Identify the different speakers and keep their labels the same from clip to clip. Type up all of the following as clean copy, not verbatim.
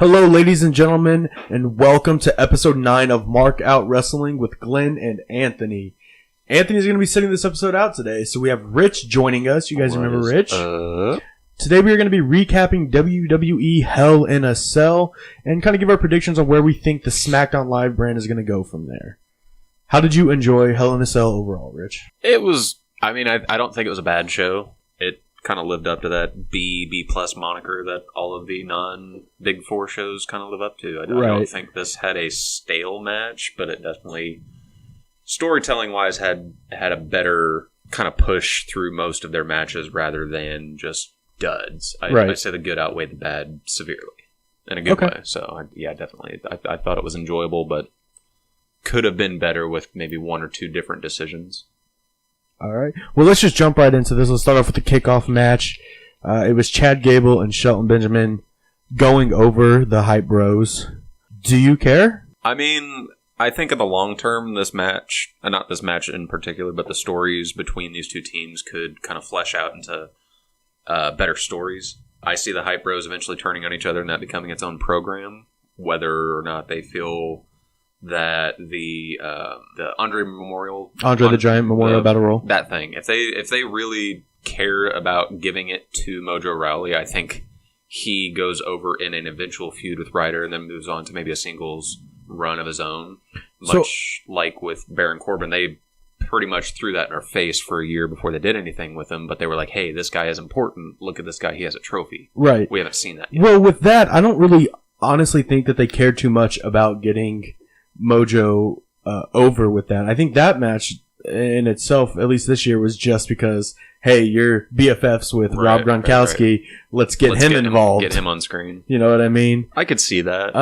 Speaker 1: Hello, ladies and gentlemen, and welcome to episode 9 of Mark Out Wrestling with Glen and Anthony. Anthony's going to be sitting this episode out today, so we have Rich joining us. You guys remember Rich? Today we are going to be recapping WWE Hell in a Cell and kind of give our predictions on where we think the SmackDown Live brand is going to go from there. How did you enjoy Hell in a Cell overall, Rich?
Speaker 2: It was, I don't think it was a bad show. It kind of lived up to that B plus moniker that all of the non-Big Four shows kind of live up to. I don't think this had a stale match, but it definitely, storytelling-wise, had a better kind of push through most of their matches rather than just duds. I say the good outweighed the bad severely in a good way. So, yeah, definitely. I thought it was enjoyable, but could have been better with maybe one or two different decisions.
Speaker 1: All right. Well, let's just jump right into this. Let's start off with the kickoff match. It was Chad Gable and Shelton Benjamin going over the Hype Bros. Do you care?
Speaker 2: I mean, I think in the long term, this match, not this match in particular, but the stories between these two teams could kind of flesh out into better stories. I see the Hype Bros eventually turning on each other and that becoming its own program, whether or not they feel that the Andre the Giant Memorial Battle Royal, that thing, if they really care about giving it to Mojo Rawley, I think he goes over in an eventual feud with Ryder and then moves on to maybe a singles run of his own. Much like with Baron Corbin, they pretty much threw that in our face for a year before they did anything with him, but they were like, hey, this guy is important. Look at this guy. He has a trophy.
Speaker 1: Right.
Speaker 2: We haven't seen that yet.
Speaker 1: Well, with that, I don't really honestly think that they cared too much about getting Mojo over with that. I think that match in itself, at least this year, was just because, hey, you're BFFs with Rob Gronkowski. Right. Let's get him involved.
Speaker 2: Get him on screen.
Speaker 1: You know what I mean?
Speaker 2: I could see that.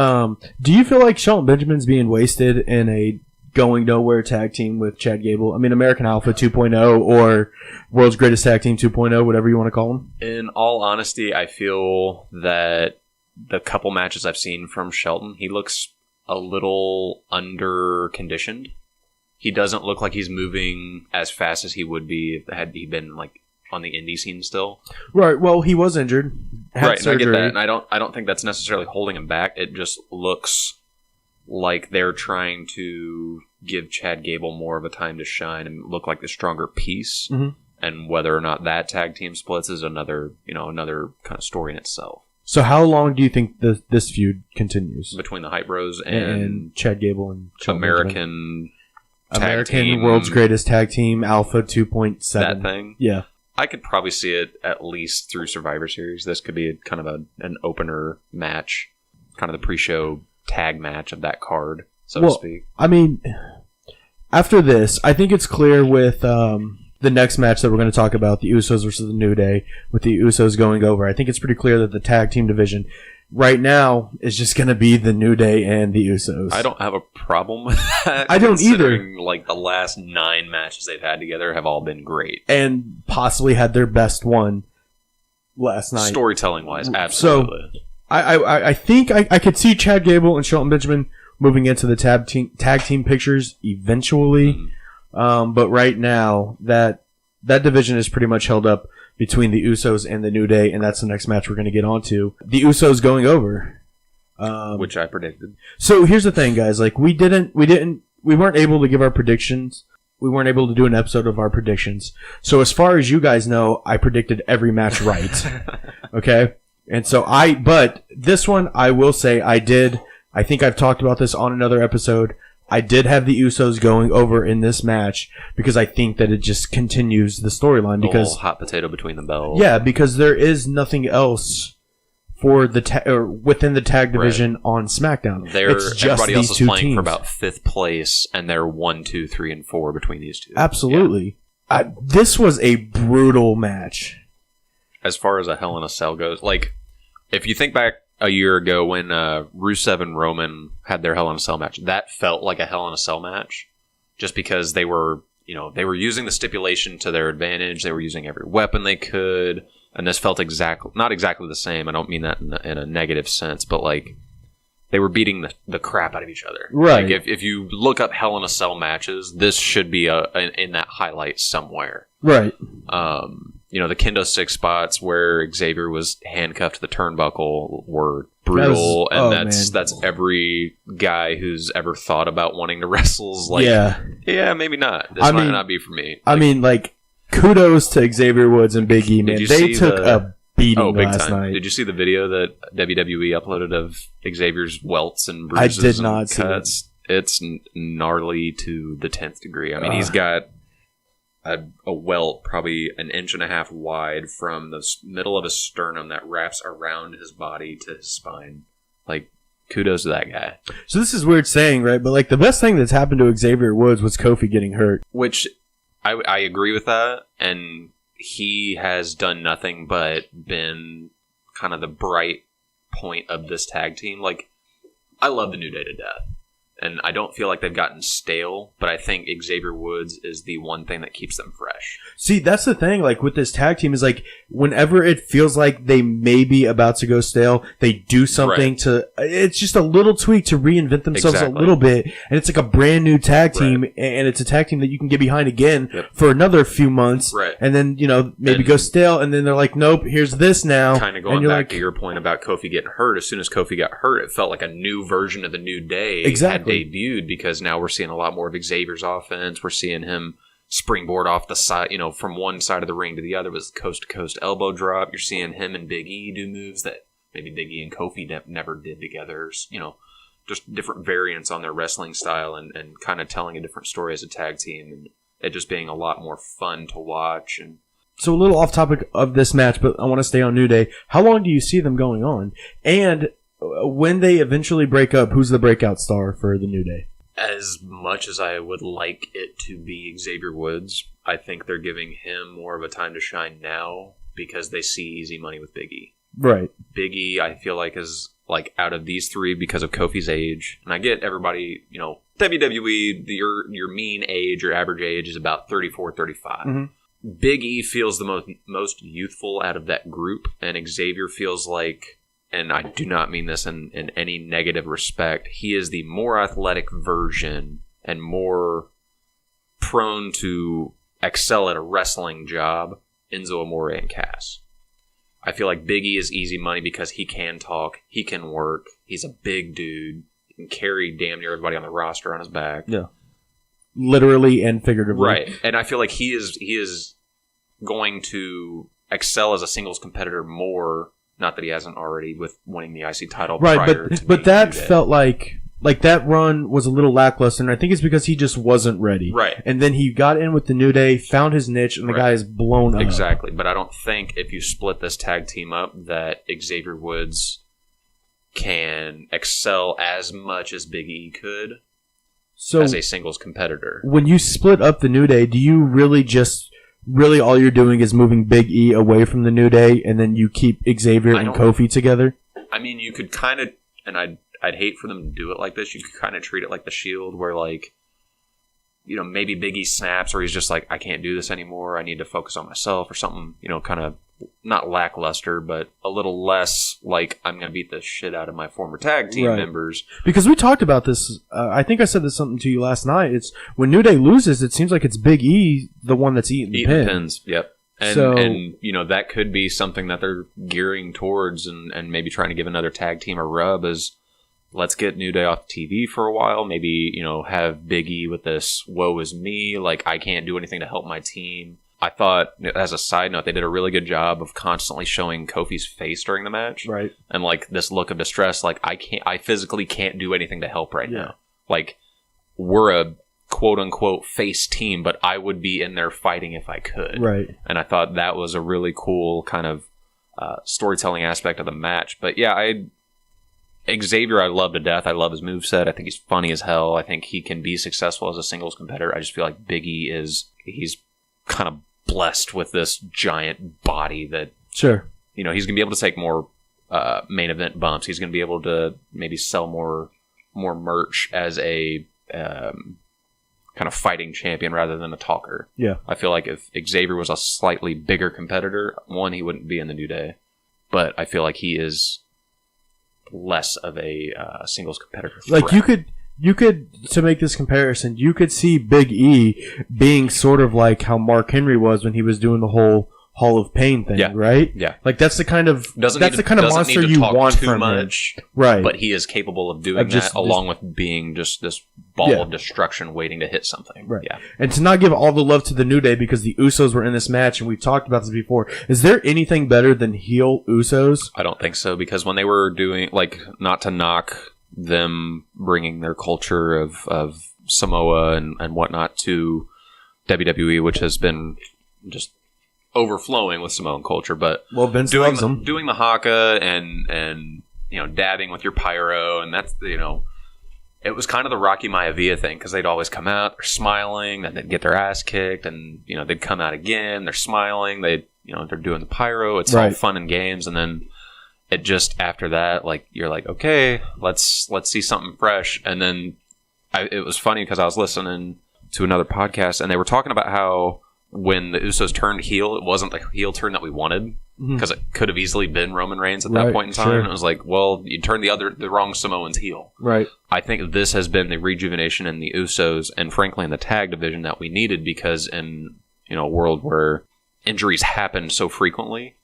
Speaker 1: Do you feel like Shelton Benjamin's being wasted in a going nowhere tag team with Chad Gable? I mean, American Alpha 2.0 or World's Greatest Tag Team 2.0, whatever you want to call them?
Speaker 2: In all honesty, I feel that the couple matches I've seen from Shelton, he looks a little under-conditioned. He doesn't look like he's moving as fast as he would be had he been like on the indie scene still. Right.
Speaker 1: Well, he was injured.
Speaker 2: Right. And I get that, and I don't think that's necessarily holding him back. It just looks like they're trying to give Chad Gable more of a time to shine and look like the stronger piece. Mm-hmm. And whether or not that tag team splits is another kind of story in itself.
Speaker 1: So how long do you think this feud continues?
Speaker 2: Between the Hype Bros and
Speaker 1: Chad Gable and
Speaker 2: American
Speaker 1: World's Greatest Tag Team, Alpha 2.7.
Speaker 2: That thing?
Speaker 1: Yeah.
Speaker 2: I could probably see it at least through Survivor Series. This could be kind of an opener match, kind of the pre-show tag match of that card, so to speak.
Speaker 1: I mean, after this, I think it's clear with the next match that we're going to talk about, the Usos versus the New Day, with the Usos going over. I think it's pretty clear that the tag team division right now is just going to be the New Day and the Usos.
Speaker 2: I don't have a problem with that.
Speaker 1: I don't either.
Speaker 2: Like the last 9 matches they've had together have all been great.
Speaker 1: And possibly had their best one last night.
Speaker 2: Storytelling-wise, absolutely.
Speaker 1: So, I think I could see Chad Gable and Shelton Benjamin moving into the tag team pictures eventually. Mm-hmm. But right now, that division is pretty much held up between the Usos and the New Day, and that's the next match we're going to get onto. The Usos going over,
Speaker 2: which I predicted.
Speaker 1: So here's the thing, guys. Like we weren't able to give our predictions. We weren't able to do an episode of our predictions. So as far as you guys know, I predicted every match right. Okay, and so but this one I will say I did. I think I've talked about this on another episode. I did have the Usos going over in this match because I think that it just continues the storyline. Because
Speaker 2: hot potato between the bells.
Speaker 1: Yeah, because there is nothing else for the within the tag division on SmackDown. It's just
Speaker 2: everybody else is playing
Speaker 1: teams
Speaker 2: for about 5th place, and they're 1, 2, 3, and 4 between these two.
Speaker 1: Absolutely, yeah. This was a brutal match.
Speaker 2: As far as a Hell in a Cell goes, like if you think back a year ago when Rusev and Roman had their Hell in a Cell match, that felt like a Hell in a Cell match just because they were using the stipulation to their advantage. They were using every weapon they could, and this felt not exactly the same. I don't mean that in a negative sense, but like they were beating the crap out of each other.
Speaker 1: Right.
Speaker 2: Like if you look up Hell in a Cell matches, this should be in that highlight somewhere.
Speaker 1: Right.
Speaker 2: The kendo stick spots where Xavier was handcuffed to the turnbuckle were brutal, that's every guy who's ever thought about wanting to wrestle's like, yeah, maybe not. This might not be for me.
Speaker 1: I mean, like, kudos to Xavier Woods and Big E, man. They took a beating last night.
Speaker 2: Did you see the video that WWE uploaded of Xavier's welts and bruises?
Speaker 1: I did not see
Speaker 2: cuts? It's gnarly to the 10th degree. I mean, he's got a welt probably 1.5 inches wide from the middle of his sternum that wraps around his body to his spine. Like, kudos to that guy.
Speaker 1: So this is weird saying, right? But like the best thing that's happened to Xavier Woods was Kofi getting hurt.
Speaker 2: Which I agree with that, and he has done nothing but been kind of the bright point of this tag team. Like, I love the New Day to death. And I don't feel like they've gotten stale, but I think Xavier Woods is the one thing that keeps them fresh.
Speaker 1: See, that's the thing, like, with this tag team is, like, whenever it feels like they may be about to go stale, they do something to, it's just a little tweak to reinvent themselves a little bit, and it's like a brand new tag team, and it's a tag team that you can get behind again for another few months, and then, you know, maybe go stale, and then they're like, nope, here's this now.
Speaker 2: Kind of going back to your point about Kofi getting hurt, as soon as Kofi got hurt, it felt like a new version of the New Day had debuted, because now we're seeing a lot more of Xavier's offense. We're seeing him springboard off the side, you know, from one side of the ring to the other with coast-to-coast elbow drop. You're seeing him and Big E do moves that maybe Big E and Kofi never did together. You know, just different variants on their wrestling style and kind of telling a different story as a tag team, and it just being a lot more fun to watch. And
Speaker 1: so a little off topic of this match, but I want to stay on New Day. How long do you see them going on? And when they eventually break up, who's the breakout star for the New Day?
Speaker 2: As much as I would like it to be Xavier Woods, I think they're giving him more of a time to shine now because they see easy money with Big E.
Speaker 1: Right.
Speaker 2: Big E, I feel like, is like out of these three because of Kofi's age. And I get everybody, you know, WWE, your mean age, your average age is about 34, 35. Mm-hmm. Big E feels the most youthful out of that group, and Xavier feels like, and I do not mean this in any negative respect, he is the more athletic version and more prone to excel at a wrestling job, Enzo Amore and Cass. I feel like Big E is easy money because he can talk, he can work, he's a big dude, he can carry damn near everybody on the roster on his back.
Speaker 1: Yeah. Literally and figuratively.
Speaker 2: Right. And I feel like he is going to excel as a singles competitor more. Not that he hasn't already with winning the IC title.
Speaker 1: Right, but that felt like that run was a little lackluster, and I think it's because he just wasn't ready.
Speaker 2: Right.
Speaker 1: And then he got in with the New Day, found his niche, and the guy is blown up.
Speaker 2: Exactly. But I don't think if you split this tag team up that Xavier Woods can excel as much as Big E could as a singles competitor.
Speaker 1: When you split up the New Day, do you really all you're doing is moving Big E away from the New Day, and then you keep Xavier and Kofi together?
Speaker 2: I mean, you could kind of, and I'd hate for them to do it like this. You could kind of treat it like the Shield, where, like, you know, maybe Big E snaps, or he's just like, I can't do this anymore. I need to focus on myself, or something, you know, kind of not lackluster, but a little less like I'm going to beat the shit out of my former tag team members.
Speaker 1: Because we talked about this. I think I said this something to you last night. It's when New Day loses, it seems like it's Big E the one that's eating the pins.
Speaker 2: Yep. And you know, that could be something that they're gearing towards and maybe trying to give another tag team a rub is let's get New Day off TV for a while. Maybe, you know, have Big E with this woe is me, like I can't do anything to help my team. I thought, as a side note, they did a really good job of constantly showing Kofi's face during the match.
Speaker 1: Right.
Speaker 2: And, like, this look of distress, like, I physically can't do anything to help right now. Like, we're a quote-unquote face team, but I would be in there fighting if I could.
Speaker 1: Right.
Speaker 2: And I thought that was a really cool kind of storytelling aspect of the match. But, yeah, Xavier I love to death. I love his moveset. I think he's funny as hell. I think he can be successful as a singles competitor. I just feel like Big E he's kind of blessed with this giant body that, you know, he's going to be able to take more main event bumps. He's going to be able to maybe sell more merch as a kind of fighting champion rather than a talker.
Speaker 1: Yeah.
Speaker 2: I feel like if Xavier was a slightly bigger competitor, one, he wouldn't be in the New Day, but I feel like he is less of a singles competitor.
Speaker 1: Like you could, to make this comparison, you could see Big E being sort of like how Mark Henry was when he was doing the whole Hall of Pain thing,
Speaker 2: Yeah.
Speaker 1: right?
Speaker 2: Yeah.
Speaker 1: Like that's the kind of
Speaker 2: doesn't
Speaker 1: monster
Speaker 2: need to
Speaker 1: you
Speaker 2: talk
Speaker 1: want
Speaker 2: too
Speaker 1: from
Speaker 2: much,
Speaker 1: him, right?
Speaker 2: But he is capable of doing that, along with being just this ball of destruction waiting to hit something.
Speaker 1: Right.
Speaker 2: Yeah.
Speaker 1: And to not give all the love to the New Day because the Usos were in this match, and we've talked about this before. Is there anything better than heel Usos?
Speaker 2: I don't think so, because when they were doing, like, not to knock them bringing their culture of Samoa and whatnot to WWE, which has been just overflowing with Samoan culture, but
Speaker 1: Vince loves them.
Speaker 2: Doing the haka and dabbing with your pyro, and that's it was kind of the Rocky Maivia thing, because they'd always come out, they're smiling, then they'd get their ass kicked, and they'd come out again, they're smiling, they're doing the pyro, it's all fun and games, and then it just after that, like, you're like, okay, let's see something fresh. And then it was funny because I was listening to another podcast, and they were talking about how when the Usos turned heel, it wasn't the heel turn that we wanted, because it could have easily been Roman Reigns at that point in time. Sure. And it was like, well, you turned the wrong Samoans heel.
Speaker 1: Right.
Speaker 2: I think this has been the rejuvenation in the Usos, and frankly in the tag division, that we needed, because in a world where injuries happen so frequently,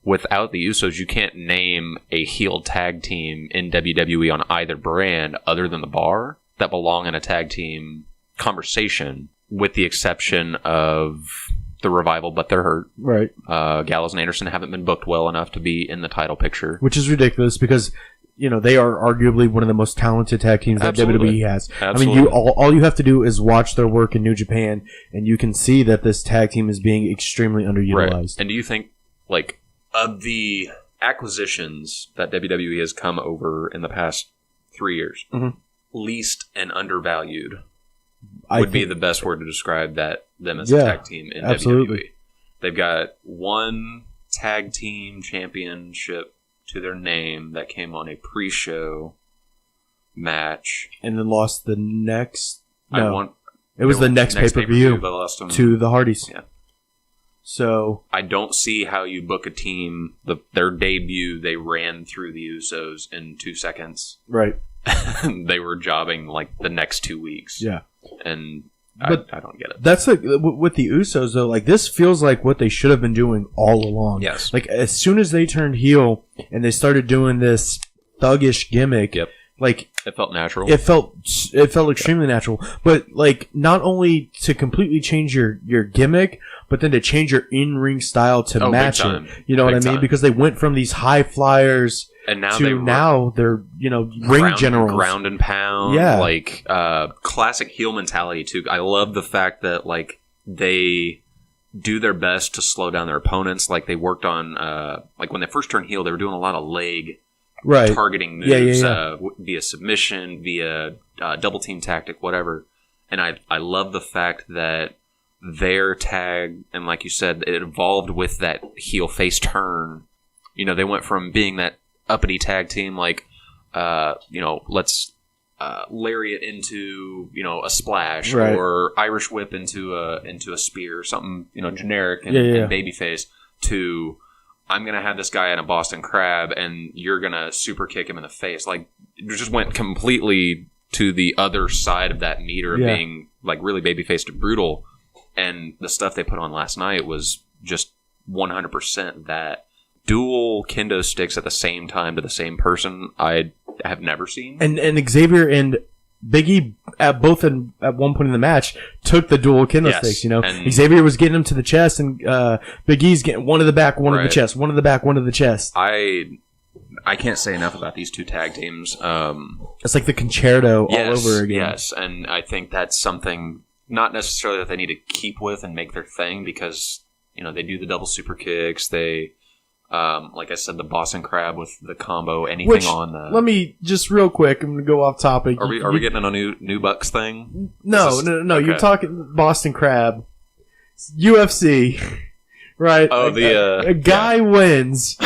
Speaker 2: without the Usos, you can't name a heel tag team in WWE on either brand other than the Bar that belong in a tag team conversation, with the exception of the Revival, but they're hurt.
Speaker 1: Right.
Speaker 2: Gallows and Anderson haven't been booked well enough to be in the title picture. Which
Speaker 1: is ridiculous, because they are arguably one of the most talented tag teams that WWE has.
Speaker 2: Absolutely.
Speaker 1: I mean, all you have to do is watch their work in New Japan, and you can see that this tag team is being extremely underutilized.
Speaker 2: Right. And do you think, like, of the acquisitions that WWE has come over in the past 3 years, least and undervalued would be the best word to describe them as a tag team in WWE. They've got one tag team championship to their name that came on a pre-show match,
Speaker 1: and then lost the next.
Speaker 2: It
Speaker 1: was the next pay-per-view to the Hardys.
Speaker 2: Yeah.
Speaker 1: So
Speaker 2: I don't see how you book a team. Their debut, they ran through the Usos in 2 seconds.
Speaker 1: Right.
Speaker 2: They were jobbing like the next 2 weeks.
Speaker 1: Yeah.
Speaker 2: And I don't get it.
Speaker 1: That's like with the Usos though. Like, this feels like what they should have been doing all along.
Speaker 2: Yes.
Speaker 1: Like, as soon as they turned heel and they started doing this thuggish gimmick.
Speaker 2: Yep.
Speaker 1: Like,
Speaker 2: it felt natural.
Speaker 1: It felt extremely natural. But like, not only to completely change your gimmick, but then to change your in-ring style to match it. You know what I mean? Because they went from these high flyers
Speaker 2: and now
Speaker 1: they're ring generals,
Speaker 2: ground and pound.
Speaker 1: Yeah.
Speaker 2: Like classic heel mentality too. I love the fact that like they do their best to slow down their opponents. Like they worked on like when they first turned heel, they were doing a lot of leg. Targeting moves via submission, via double team tactic, whatever. And I love the fact that their tag, and like you said, it evolved with that heel face turn. They went from being that uppity tag team, like, let's lariat into, a splash, or Irish whip into a spear, something, generic and babyface, to I'm going to have this guy in a Boston Crab and you're going to super kick him in the face. Like, it just went completely to the other side of that meter of being, like, really baby-faced and brutal. And the stuff they put on last night was just 100% that. Dual kendo sticks at the same time to the same person, I have never seen.
Speaker 1: And Xavier and Big E at one point in the match took the dual kendo sticks. And Xavier was getting him to the chest, and Big E's getting one to the back, one to the chest, one to the back, one to the chest.
Speaker 2: I can't say enough about these two tag teams.
Speaker 1: It's like the concerto all over again.
Speaker 2: Yes, and I think that's something not necessarily that they need to keep with and make their thing, because they do the double super kicks. They like I said, the Boston Crab with the combo, anything on the...
Speaker 1: Let me, just real quick, I'm going to go off topic.
Speaker 2: Are we getting a new Bucks thing?
Speaker 1: No. Okay. You're talking Boston Crab. UFC, right?
Speaker 2: Oh,
Speaker 1: a guy wins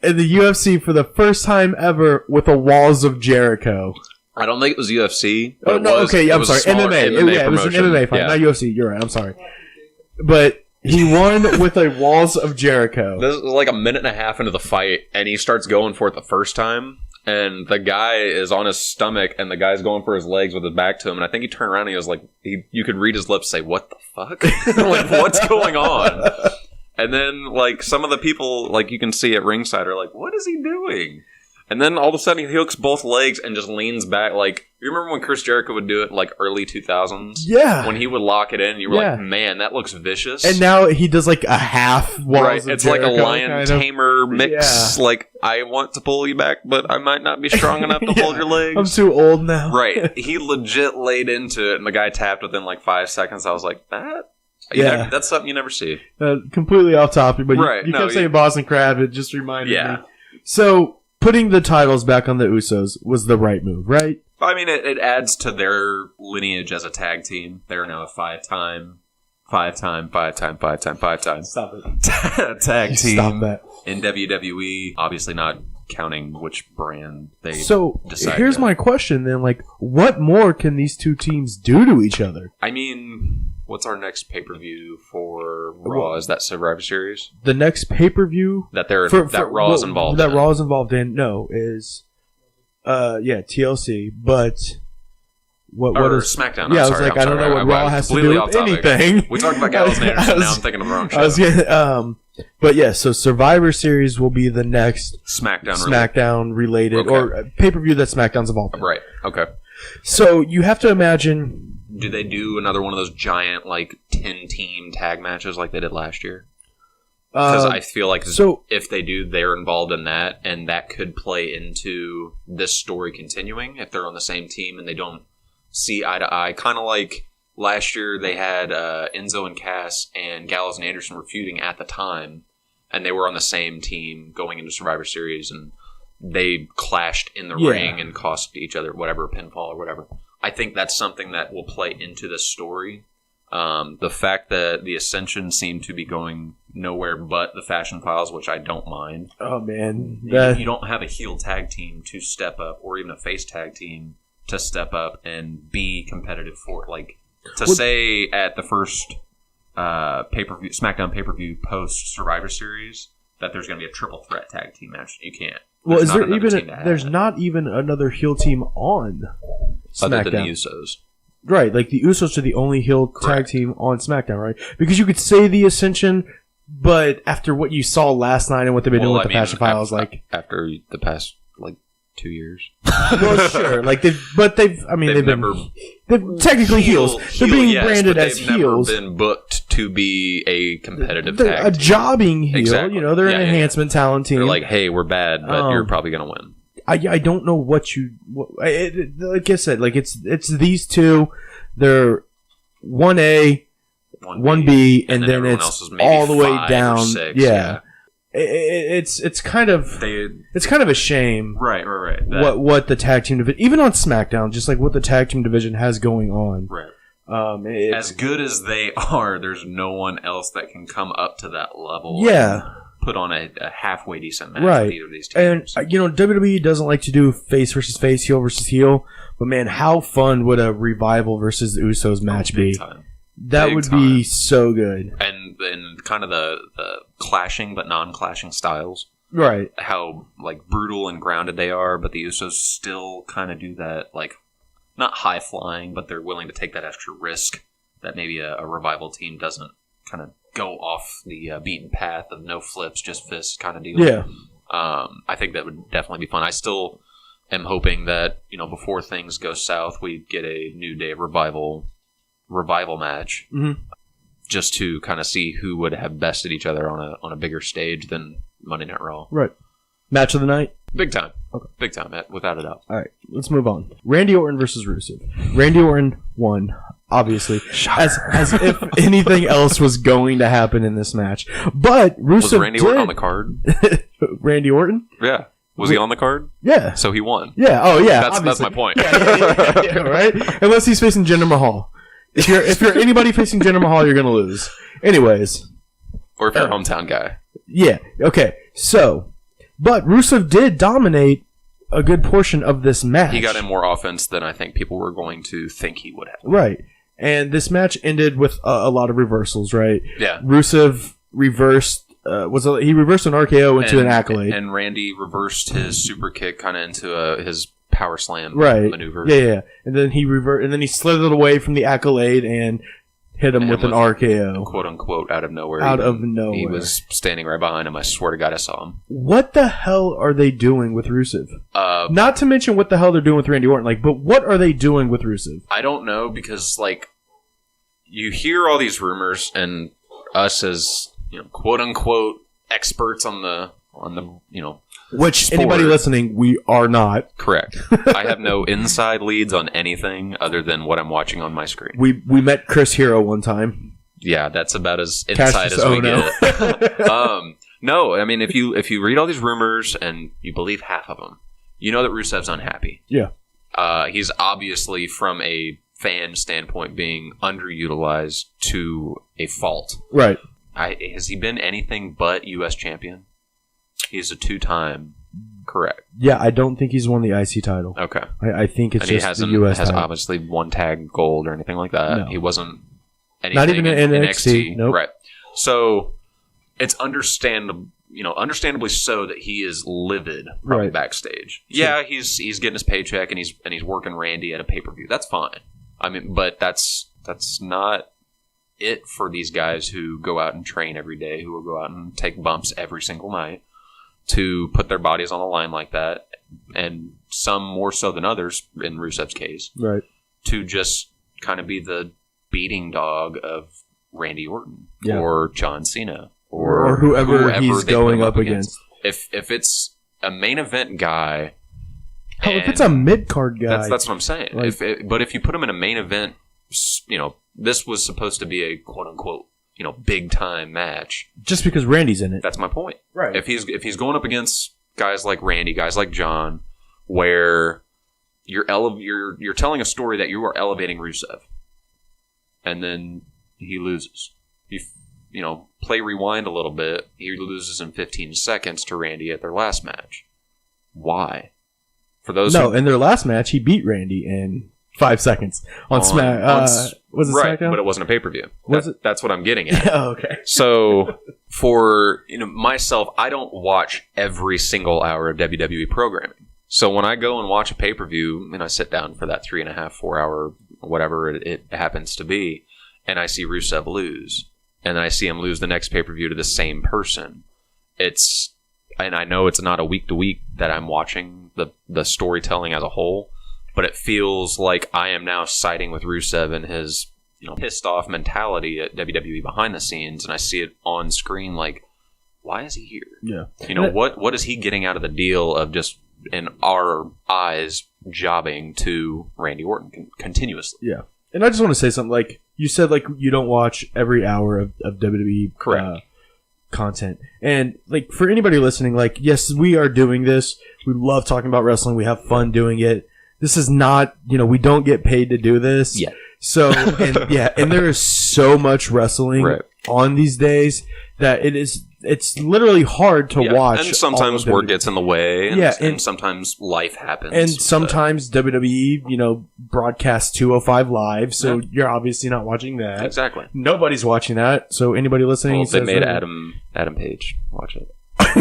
Speaker 1: in the UFC for the first time ever with a Walls of Jericho.
Speaker 2: I don't think it was UFC.
Speaker 1: Oh, no, okay, I'm sorry. MMA. It was an MMA fight, not UFC. You're right, I'm sorry. But... he won with a Walls of Jericho.
Speaker 2: This is like a minute and a half into the fight, and he starts going for it the first time, and the guy is on his stomach, and the guy's going for his legs with his back to him, and I think he turned around and he was like, you could read his lips say, what the fuck? Like, what's going on? And then, like, some of the people, like, you can see at ringside are like, what is he doing? And then all of a sudden he hooks both legs and just leans back. Like, you remember when Chris Jericho would do it in, like, early 2000s?
Speaker 1: Yeah.
Speaker 2: When he would lock it in, and you were like, man, that looks vicious.
Speaker 1: And now he does, like, a half walls
Speaker 2: right, it's Jericho, like a lion tamer mix.
Speaker 1: Yeah.
Speaker 2: Like, I want to pull you back, but I might not be strong enough to hold your legs.
Speaker 1: I'm too old now.
Speaker 2: Right. He legit laid into it, and the guy tapped within, like, 5 seconds. I was like, that's something you never see.
Speaker 1: Completely off topic, but you kept saying Boston Crab. It just reminded me. So, putting the titles back on the Usos was the right move, right?
Speaker 2: I mean, it adds to their lineage as a tag team. They're now a five-time tag team.
Speaker 1: Stop that.
Speaker 2: In WWE, obviously not counting which brand they decide.
Speaker 1: Here's my question then. Like, what more can these two teams do to each other?
Speaker 2: I mean, what's our next pay-per-view for Raw? Is that Survivor Series?
Speaker 1: The next pay-per-view
Speaker 2: that Raw is involved in.
Speaker 1: That Raw is involved in, is TLC, but what is
Speaker 2: SmackDown?
Speaker 1: Yeah, I was like, I don't know what Raw has to do with anything.
Speaker 2: We talked about Gallows and Anderson, now I'm thinking of the wrong show.
Speaker 1: But yeah, so Survivor Series will be the next
Speaker 2: SmackDown
Speaker 1: related or pay-per-view that SmackDown's involved in.
Speaker 2: Right, okay.
Speaker 1: So you have to imagine...
Speaker 2: Do they do another one of those giant, like, 10-team tag matches like they did last year? Because I feel like if they do, they're involved in that, and that could play into this story continuing if they're on the same team and they don't see eye to eye. Kind of like last year they had Enzo and Cass and Gallows and Anderson were feuding at the time, and they were on the same team going into Survivor Series, and they clashed in the ring and cost each other whatever, pinfall or whatever. I think that's something that will play into this story. The fact that the Ascension seem to be going nowhere but the Fashion Files, which I don't mind.
Speaker 1: Oh, man.
Speaker 2: You don't have a heel tag team to step up, or even a face tag team to step up and be competitive for it. Like, say at the first pay-per-view, SmackDown pay-per-view post-Survivor Series that there's going to be a triple threat tag team match. You can't.
Speaker 1: Well, is there even... There's not even another heel team on SmackDown.
Speaker 2: Other than the Usos.
Speaker 1: Right, like the Usos are the only heel tag team on SmackDown, right? Because you could say the Ascension, but after what you saw last night and what they've been doing with the Fashion Files,
Speaker 2: after the past 2 years.
Speaker 1: Well, sure, they've been technically heels. They're being branded as heels.
Speaker 2: They've never been booked to be a competitive tag team.
Speaker 1: A jobbing heel,
Speaker 2: exactly.
Speaker 1: They're an enhancement talent team.
Speaker 2: They're like, hey, we're bad, but you're probably going to win.
Speaker 1: I don't know like I said, like it's these two. They're 1A, 1B, and then it's all the way down.
Speaker 2: 6,
Speaker 1: It's kind of a shame,
Speaker 2: right.
Speaker 1: What the tag team division, even on SmackDown, just like what the tag team division has going on,
Speaker 2: right. As good as they are, there's no one else that can come up to that level.
Speaker 1: Yeah.
Speaker 2: Put on a halfway decent match
Speaker 1: with
Speaker 2: either of these teams.
Speaker 1: And, WWE doesn't like to do face versus face, heel versus heel, but man, how fun would a Revival versus the Usos match be? That would be so good.
Speaker 2: And kind of the clashing but non-clashing styles.
Speaker 1: Right.
Speaker 2: How, like, brutal and grounded they are, but the Usos still kind of do that, like, not high-flying, but they're willing to take that extra risk that maybe a Revival team doesn't kind of go off the beaten path of no flips, just fists kind of deal.
Speaker 1: Yeah.
Speaker 2: I think that would definitely be fun. I still am hoping that, before things go south, we get a New Day Revival match, just to kind of see who would have bested each other on a bigger stage than Monday Night Raw.
Speaker 1: Right. Match of the night?
Speaker 2: Big time.
Speaker 1: Okay.
Speaker 2: Big time, without a doubt.
Speaker 1: All right, let's move on. Randy Orton versus Rusev. Randy Orton won, obviously, as if anything else was going to happen in this match. But Rusev
Speaker 2: was Randy Orton on the card?
Speaker 1: Randy Orton?
Speaker 2: Yeah. Was he on the card?
Speaker 1: Yeah.
Speaker 2: So he won.
Speaker 1: Yeah. Oh, yeah.
Speaker 2: That's my point.
Speaker 1: Yeah, right? Unless he's facing Jinder Mahal. If you're anybody facing Jinder Mahal, you're going to lose. Anyways.
Speaker 2: Or if you're a hometown guy.
Speaker 1: Yeah. Okay. So, but Rusev did dominate a good portion of this match.
Speaker 2: He got in more offense than I think people were going to think he would have.
Speaker 1: Right. And this match ended with a lot of reversals, right?
Speaker 2: Yeah.
Speaker 1: Rusev reversed he reversed an RKO into an accolade.
Speaker 2: And Randy reversed his super kick kind of into his power slam
Speaker 1: maneuver.
Speaker 2: Right.
Speaker 1: Yeah. And then he slithered away from the accolade and hit him with an RKO.
Speaker 2: Quote unquote out of nowhere.
Speaker 1: Out of nowhere.
Speaker 2: He was standing right behind him. I swear to God I saw him.
Speaker 1: What the hell are they doing with Rusev? Not to mention what the hell they're doing with Randy Orton. But what are they doing with Rusev?
Speaker 2: I don't know, because you hear all these rumors, and us as quote unquote experts on the
Speaker 1: which
Speaker 2: sport.
Speaker 1: Anybody listening, we are not.
Speaker 2: Correct. I have no inside leads on anything other than what I'm watching on my screen.
Speaker 1: We met Chris Hero one time.
Speaker 2: Yeah, that's about as inside as we get. No, I mean, if you read all these rumors and you believe half of them, you know that Rusev's unhappy.
Speaker 1: Yeah.
Speaker 2: He's obviously, from a fan standpoint, being underutilized to a fault.
Speaker 1: Right.
Speaker 2: Has he been anything but U.S. champion? He's a 2-time, correct?
Speaker 1: Yeah, I don't think he's won the IC title.
Speaker 2: Okay.
Speaker 1: I think it's just the U.S.
Speaker 2: He hasn't
Speaker 1: title.
Speaker 2: obviously won tag gold or anything like that.
Speaker 1: No.
Speaker 2: He wasn't anything
Speaker 1: not even in
Speaker 2: NXT.
Speaker 1: Nope.
Speaker 2: Right. So it's understandably so that he is livid probably backstage. Sure. Yeah, he's getting his paycheck and he's working Randy at a pay-per-view. That's fine. I mean, but that's not it for these guys who go out and train every day, who will go out and take bumps every single night to put their bodies on the line like that, and some more so than others in Rusev's case,
Speaker 1: right? To
Speaker 2: just kind of be the beating dog of Randy Orton or John Cena or
Speaker 1: whoever he's going up against.
Speaker 2: If it's a main event guy,
Speaker 1: hell, if it's a mid card guy,
Speaker 2: that's what I'm saying. But if you put him in a main event, this was supposed to be a quote unquote big time match.
Speaker 1: Just because Randy's in it.
Speaker 2: That's my point.
Speaker 1: Right.
Speaker 2: If he's going up against guys like Randy, guys like John, where you're telling a story that you are elevating Rusev, and then he loses. You play rewind a little bit. He loses in 15 seconds to Randy at their last match. Why? For those
Speaker 1: in their last match, he beat Randy in 5 seconds on Smack. Was it
Speaker 2: right,
Speaker 1: SmackDown?
Speaker 2: But it wasn't a pay-per-view. That's what I'm getting at.
Speaker 1: Oh, okay.
Speaker 2: So for myself, I don't watch every single hour of WWE programming. So when I go and watch a pay-per-view, and I sit down for that 3.5, 4 hour, whatever it happens to be, and I see Rusev lose, and then I see him lose the next pay-per-view to the same person, and I know it's not a week-to-week that I'm watching the storytelling as a whole, but it feels like I am now siding with Rusev and his pissed off mentality at WWE behind the scenes, and I see it on screen like, why is he here?
Speaker 1: Yeah.
Speaker 2: What is he getting out of the deal of just, in our eyes, jobbing to Randy Orton continuously?
Speaker 1: Yeah. And I just want to say something. Like you said, you don't watch every hour of WWE
Speaker 2: correct
Speaker 1: content. And for anybody listening, yes, we are doing this. We love talking about wrestling. We have fun doing it. This is not, we don't get paid to do this.
Speaker 2: Yeah.
Speaker 1: So, and there is so much wrestling on these days that it's literally hard to watch.
Speaker 2: And sometimes work gets in the way. And sometimes life happens.
Speaker 1: And sometimes WWE, broadcasts 205 live. So you're obviously not watching that.
Speaker 2: Exactly.
Speaker 1: Nobody's watching that. So anybody listening,
Speaker 2: well, they made Adam Page watch it.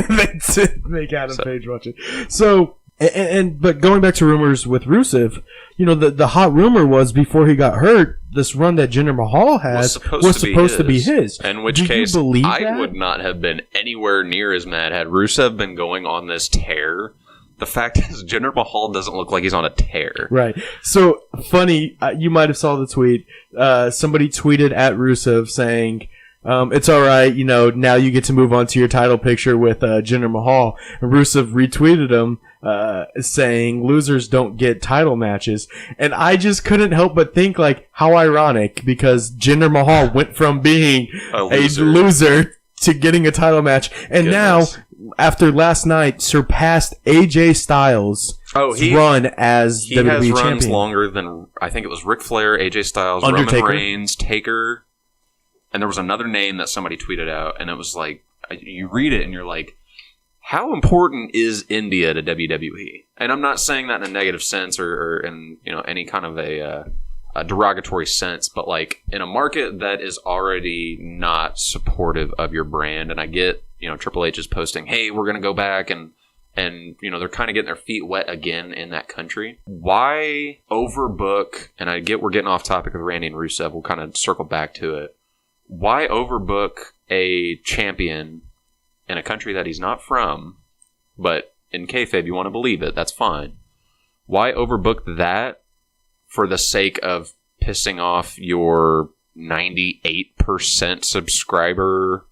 Speaker 1: They did make Adam Page watch it. So. But going back to rumors with Rusev, the hot rumor was before he got hurt, this run that Jinder Mahal has was supposed to be his.
Speaker 2: In which case, I would not have been anywhere near as mad had Rusev been going on this tear. The fact is, Jinder Mahal doesn't look like he's on a tear.
Speaker 1: Right. So, funny, you might have saw the tweet. Somebody tweeted at Rusev saying, it's all right, now you get to move on to your title picture with Jinder Mahal. And Rusev retweeted him saying losers don't get title matches. And I just couldn't help but think, how ironic, because Jinder Mahal went from being a loser to getting a title match. And now, after last night, surpassed AJ Styles' run as WWE champion. He has runs
Speaker 2: longer than, I think it was Ric Flair, AJ Styles,
Speaker 1: Undertaker.
Speaker 2: Roman Reigns, Taker. And there was another name that somebody tweeted out, and it was you read it and you're like, how important is India to WWE? And I'm not saying that in a negative sense or in any kind of a derogatory sense, but in a market that is already not supportive of your brand, and I get Triple H is posting, hey, we're going to go back and and they're kind of getting their feet wet again in that country. Why overbook? And I get we're getting off topic with Randy and Rusev. We'll kind of circle back to it. Why overbook a champion in a country that he's not from? But in kayfabe, you want to believe it. That's fine. Why overbook that for the sake of pissing off your 98% subscriber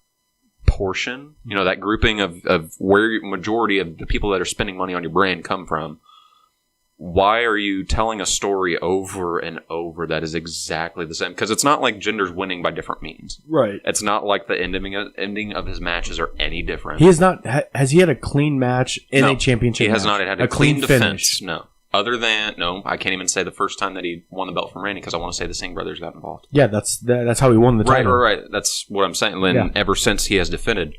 Speaker 2: portion? That grouping of where majority of the people that are spending money on your brand come from. Why are you telling a story over and over that is exactly the same? Because it's not like Jinder's winning by different means.
Speaker 1: Right.
Speaker 2: It's not like the ending of his matches are any different.
Speaker 1: He has not. Has he had a clean match in a championship?
Speaker 2: He has
Speaker 1: match?
Speaker 2: not had a clean defense.
Speaker 1: Finish.
Speaker 2: No. Other than I can't even say the first time that he won the belt from Randy because I want to say the Singh brothers got involved.
Speaker 1: Yeah, that's how he won the title.
Speaker 2: Right. That's what I'm saying. And ever since he has defended.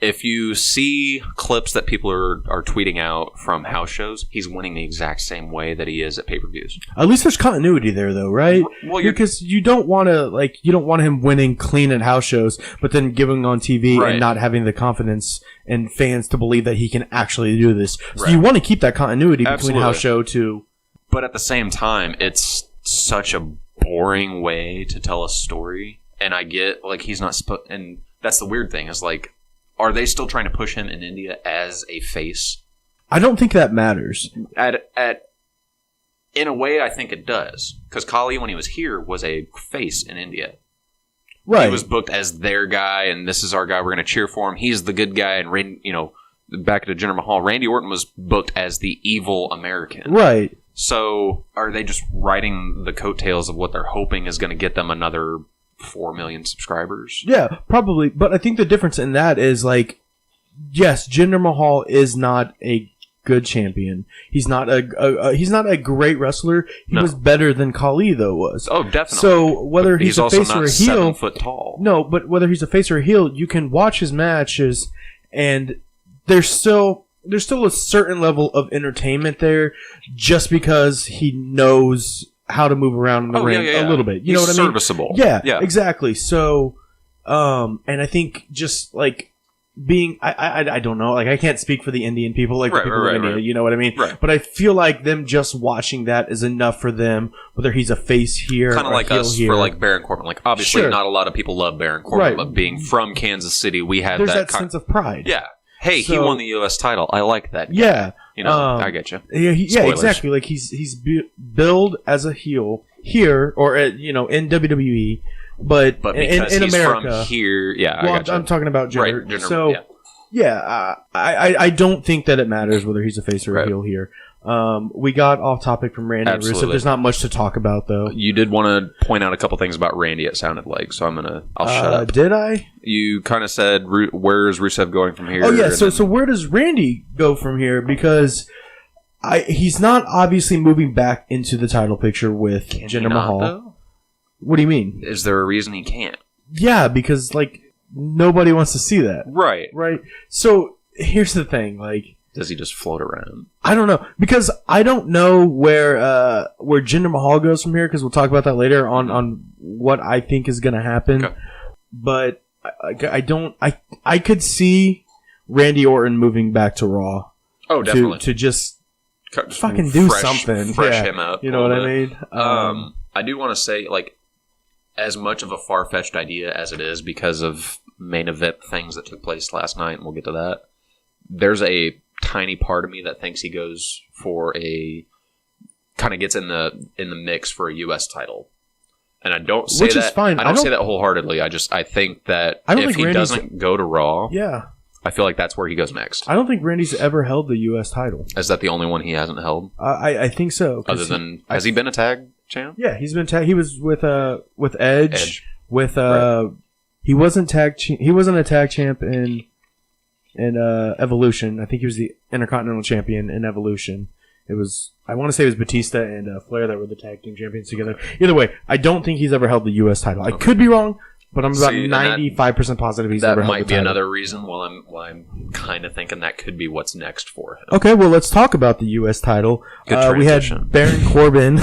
Speaker 2: If you see clips that people are tweeting out from house shows, he's winning the exact same way that he is at pay-per-views.
Speaker 1: At least there's continuity there, though, right?
Speaker 2: Well,
Speaker 1: because you don't want him winning clean at house shows, but then giving on TV and not having the confidence and fans to believe that he can actually do this. So you want to keep that continuity between house show to.
Speaker 2: But at the same time, it's such a boring way to tell a story, and I get he's not and that's the weird thing is are they still trying to push him in India as a face?
Speaker 1: I don't think that matters.
Speaker 2: In a way, I think it does. Because Kali, when he was here, was a face in India. Right. He was booked as their guy, and this is our guy. We're going to cheer for him. He's the good guy. And, back to Jinder Mahal, Randy Orton was booked as the evil American.
Speaker 1: Right.
Speaker 2: So are they just riding the coattails of what they're hoping is going to get them another 4 million subscribers?
Speaker 1: Yeah, probably. But I think the difference in that is yes, Jinder Mahal is not a good champion. He's not a great wrestler. He was better than Khali though was.
Speaker 2: Oh, definitely.
Speaker 1: So whether he's a face or a heel,
Speaker 2: 7 foot tall.
Speaker 1: No, but whether he's a face or a heel, you can watch his matches, and there's still a certain level of entertainment there, just because he knows how to move around in the ring a little bit. You know what I mean?
Speaker 2: Serviceable.
Speaker 1: Yeah, exactly. So, and I think just being, I don't know, I can't speak for the Indian people, the people in India, you know what I mean?
Speaker 2: Right.
Speaker 1: But I feel like them just watching that is enough for them, whether he's a face here,
Speaker 2: kind of like us
Speaker 1: here.
Speaker 2: For Baron Corbin. Obviously, not a lot of people love Baron Corbin, but being from Kansas City, we have
Speaker 1: that sense of pride.
Speaker 2: Yeah. Hey, he won the U.S. title. I like that guy.
Speaker 1: Yeah.
Speaker 2: I get you.
Speaker 1: Yeah, exactly. He's billed as a heel here, or in WWE, but
Speaker 2: because
Speaker 1: in
Speaker 2: he's
Speaker 1: America,
Speaker 2: from here,
Speaker 1: I'm talking about Jinder.
Speaker 2: Right,
Speaker 1: so, I don't think that it matters whether he's a face or a heel here. We got off topic from Randy and Rusev. There's not much to talk about, though.
Speaker 2: You did want to point out a couple things about Randy, it sounded like, so I'll shut up.
Speaker 1: Did I?
Speaker 2: You kind of said, where is Rusev going from here?
Speaker 1: Oh, yeah, so where does Randy go from here? Because he's not obviously moving back into the title picture with Jinder Mahal.
Speaker 2: Though?
Speaker 1: What do you mean?
Speaker 2: Is there a reason he can't?
Speaker 1: Yeah, because, nobody wants to see that.
Speaker 2: Right.
Speaker 1: So, here's the thing,
Speaker 2: does he just float around?
Speaker 1: I don't know, because I don't know where Jinder Mahal goes from here, because we'll talk about that later on what I think is going to happen. Okay. But I could see Randy Orton moving back to Raw.
Speaker 2: Oh, definitely.
Speaker 1: To just fucking do something.
Speaker 2: Fresh him up.
Speaker 1: You know what I mean?
Speaker 2: I do want to say, as much of a far-fetched idea as it is because of main event things that took place last night, and we'll get to that, there's a tiny part of me that thinks he goes for kind of gets in the mix for a U.S. title. And I don't say
Speaker 1: Which
Speaker 2: that.
Speaker 1: Is fine.
Speaker 2: I don't say that wholeheartedly. I think that if he doesn't go to Raw, I feel like that's where he goes next.
Speaker 1: I don't think Randy's ever held the U.S. title.
Speaker 2: Is that the only one he hasn't held?
Speaker 1: I think so.
Speaker 2: Other than has he been a tag champ?
Speaker 1: Yeah, he's been tag. He was with Edge. With he wasn't he wasn't a tag champ in Evolution. I think he was the Intercontinental Champion in Evolution. I want to say it was Batista and Flair that were the tag team champions together. Either way, I don't think he's ever held the U.S. title. I could be wrong. but I'm about 95% positive he's never held the title. That might be
Speaker 2: another reason why I'm kind of thinking that could be what's next for him.
Speaker 1: Okay, well, let's talk about the U.S. title. We had Baron Corbin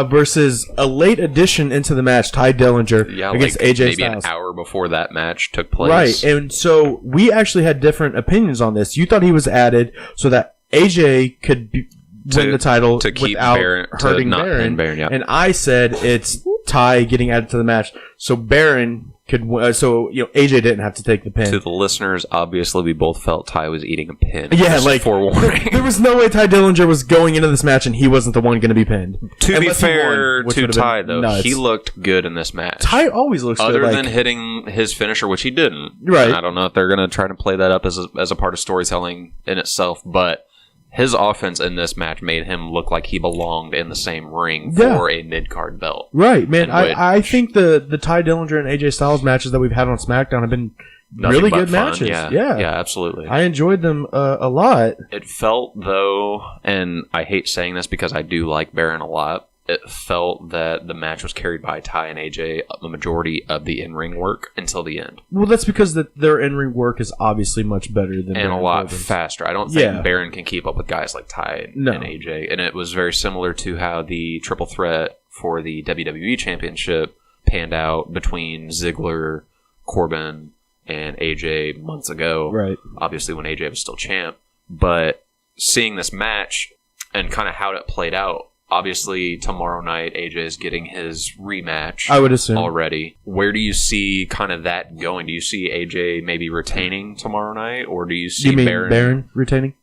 Speaker 1: versus a late addition into the match, Ty Dillinger, against AJ
Speaker 2: maybe
Speaker 1: Styles.
Speaker 2: An hour before that match took place.
Speaker 1: Right, and so we actually had different opinions on this. You thought he was added so that AJ could win the title without hurting Baron. And I said it's Ty getting added to the match, so Baron could. AJ didn't have to take the pin.
Speaker 2: To the listeners, obviously, we both felt Ty was eating a pin.
Speaker 1: Yeah, forewarning. There was no way Ty Dillinger was going into this match and he wasn't the one going to be pinned.
Speaker 2: To be fair to Ty, though, he looked good in this match.
Speaker 1: Ty always looks good.
Speaker 2: Other than hitting his finisher, which he didn't.
Speaker 1: Right.
Speaker 2: And I don't know if they're going to try to play that up as a part of storytelling in itself, but his offense in this match made him look like he belonged in the same ring for a mid-card belt.
Speaker 1: Right, man. I think the Ty Dillinger and AJ Styles matches that we've had on SmackDown have been really good matches.
Speaker 2: Yeah, absolutely.
Speaker 1: I enjoyed them a lot.
Speaker 2: It felt, though, and I hate saying this because I do like Baron a lot, it felt that the match was carried by Ty and AJ the majority of the in-ring work until the end.
Speaker 1: Well, that's because their in-ring work is obviously much better than
Speaker 2: and a lot faster. I don't think Baron can keep up with guys like Ty and AJ. And it was very similar to how the triple threat for the WWE Championship panned out between Ziggler, Corbin, and AJ months ago.
Speaker 1: Right.
Speaker 2: Obviously when AJ was still champ. But seeing this match and kind of how it played out, obviously, tomorrow night, AJ is getting his rematch.
Speaker 1: I would assume.
Speaker 2: Already. Where do you see kind of that going? Do you see AJ maybe retaining tomorrow night? Or do you see
Speaker 1: Baron retaining?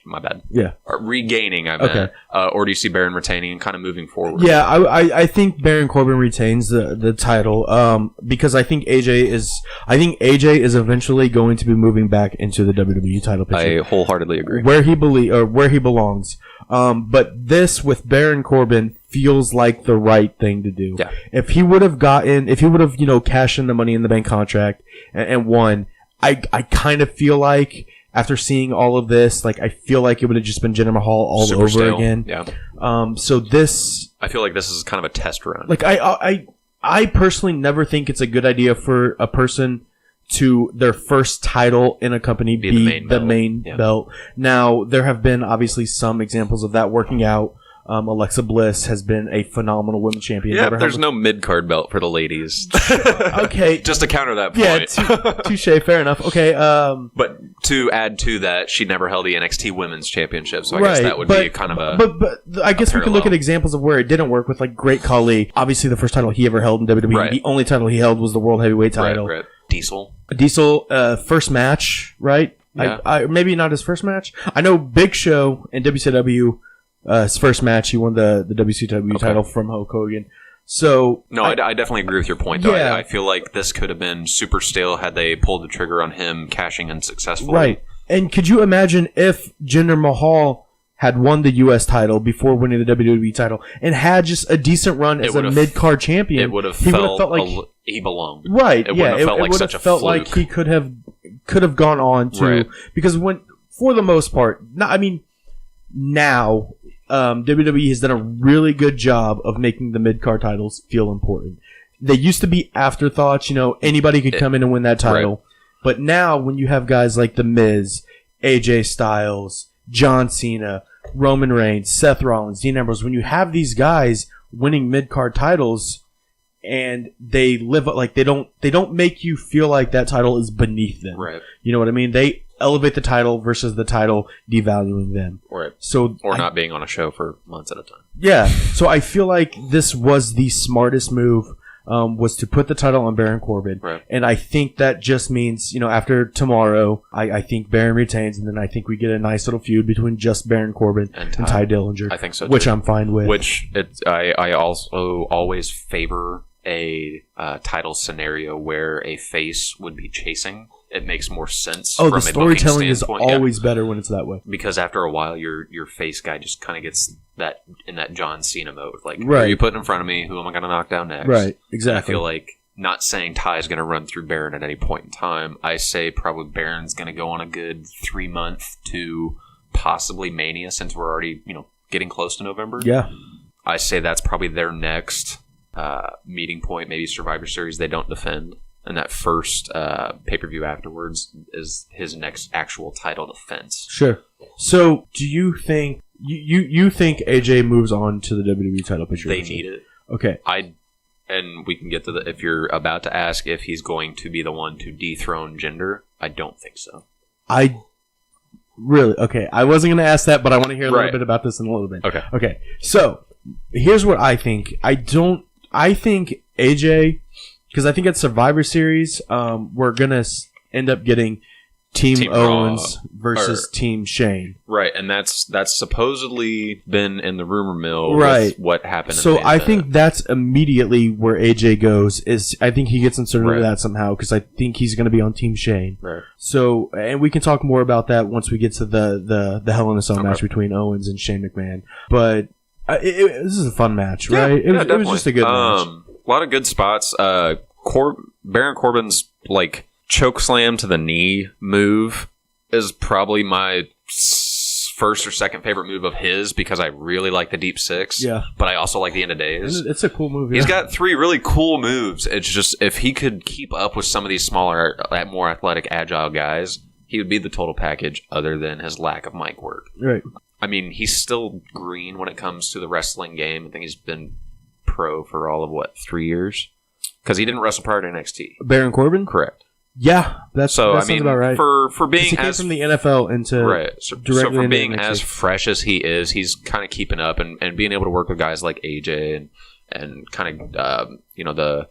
Speaker 2: My bad.
Speaker 1: Yeah.
Speaker 2: Or regaining, I meant. Okay. Or do you see Baron retaining and kind of moving forward?
Speaker 1: Yeah, I think Baron Corbin retains the title because I think AJ is eventually going to be moving back into the WWE title picture.
Speaker 2: I wholeheartly agree.
Speaker 1: Where he belongs. But this with Baron Corbin feels like the right thing to do.
Speaker 2: Yeah.
Speaker 1: If he would have cashed in the Money in the Bank contract and won, I kind of feel like after seeing all of this, I feel like it would have just been Jinder Mahal all over stale. Again.
Speaker 2: Yeah.
Speaker 1: So this,
Speaker 2: I feel like this is kind of a test run.
Speaker 1: I personally never think it's a good idea for a person to their first title in a company be the main belt. Now, there have been obviously some examples of that working out. Alexa Bliss has been a phenomenal women's champion.
Speaker 2: Yeah, there's no mid-card belt for the ladies.
Speaker 1: Okay.
Speaker 2: Just to counter that point.
Speaker 1: Yeah, touche, fair enough. Okay.
Speaker 2: But to add to that, she never held the NXT Women's Championship, so I guess that would be kind of a
Speaker 1: But I guess we can look at examples of where it didn't work with, Great Khali. Obviously, the first title he ever held in WWE. Right. The only title he held was the World Heavyweight title.
Speaker 2: Right. Diesel,
Speaker 1: first match, right?
Speaker 2: Yeah.
Speaker 1: Maybe not his first match. I know Big Show in WCW, his first match, he won the WCW title from Hulk Hogan. So
Speaker 2: no, I definitely agree with your point. Though. Yeah. I feel like this could have been super stale had they pulled the trigger on him cashing in successfully.
Speaker 1: Right. And could you imagine if Jinder Mahal had won the U.S. title before winning the WWE title and had just a decent run as a mid-card champion?
Speaker 2: It would have felt like he belonged.
Speaker 1: Right.
Speaker 2: It wouldn't have felt like such a fluke.
Speaker 1: Like he could have gone on to because for the most part, now WWE has done a really good job of making the mid-card titles feel important. They used to be afterthoughts. Anybody could come in and win that title. Right. But now when you have guys like The Miz, AJ Styles, John Cena, Roman Reigns, Seth Rollins, Dean Ambrose, when you have these guys winning mid-card titles and they live they don't make you feel like that title is beneath them.
Speaker 2: Right.
Speaker 1: You know what I mean? They elevate the title versus the title devaluing them.
Speaker 2: Right.
Speaker 1: So
Speaker 2: not being on a show for months at a time.
Speaker 1: Yeah. So I feel like this was the smartest move. Was to put the title on Baron Corbin.
Speaker 2: Right.
Speaker 1: And I think that just means, after tomorrow, I think Baron retains, and then I think we get a nice little feud between just Baron Corbin and Ty Dillinger.
Speaker 2: I think so, too.
Speaker 1: Which I'm fine with.
Speaker 2: I also always favor a title scenario where a face would be chasing. It makes more sense.
Speaker 1: Oh, the storytelling is always better when it's that way.
Speaker 2: Because after a while, your face guy just kind of gets that in that John Cena mode. Who are you putting in front of me? Who am I going to knock down next?
Speaker 1: Right, exactly.
Speaker 2: And I feel like not saying Ty is going to run through Baron at any point in time. I say probably Baron's going to go on a good 3-month to possibly Mania since we're already getting close to November.
Speaker 1: Yeah.
Speaker 2: I say that's probably their next. meeting point, maybe Survivor Series, they don't defend. And that first pay-per-view afterwards is his next actual title defense.
Speaker 1: Sure. So, do you think you think AJ moves on to the WWE title picture?
Speaker 2: They need it.
Speaker 1: Okay.
Speaker 2: And we can get to if you're about to ask if he's going to be the one to dethrone Jinder, I don't think so.
Speaker 1: Okay. I wasn't going to ask that, but I want to hear a little bit about this in a little bit. Okay. So, here's what I think. I think AJ, because I think at Survivor Series, we're going to end up getting Team Owens versus Team Shane.
Speaker 2: Right, and that's supposedly been in the rumor mill with what happened.
Speaker 1: So I think that's immediately where AJ goes. I think he gets inserted into that somehow because I think he's going to be on Team Shane.
Speaker 2: Right.
Speaker 1: So, and we can talk more about that once we get to the Hell in a Cell match between Owens and Shane McMahon. But this is a fun match, right? It was just a good match.
Speaker 2: A lot of good spots. Baron Corbin's choke slam to the knee move is probably my first or second favorite move of his because I really like the deep six.
Speaker 1: Yeah.
Speaker 2: But I also like the end of days.
Speaker 1: It's a cool move.
Speaker 2: He's got 3 really cool moves. It's just if he could keep up with some of these smaller, more athletic, agile guys, he would be the total package other than his lack of mic work.
Speaker 1: Right.
Speaker 2: I mean, he's still green when it comes to the wrestling game. I think he's been pro for all of 3 years? Because he didn't wrestle prior to NXT.
Speaker 1: Baron Corbin?
Speaker 2: Correct.
Speaker 1: Yeah, that sounds about right.
Speaker 2: For being
Speaker 1: he came from the NFL into
Speaker 2: so for being as fresh as he is, he's kind of keeping up and being able to work with guys like AJ and kind of the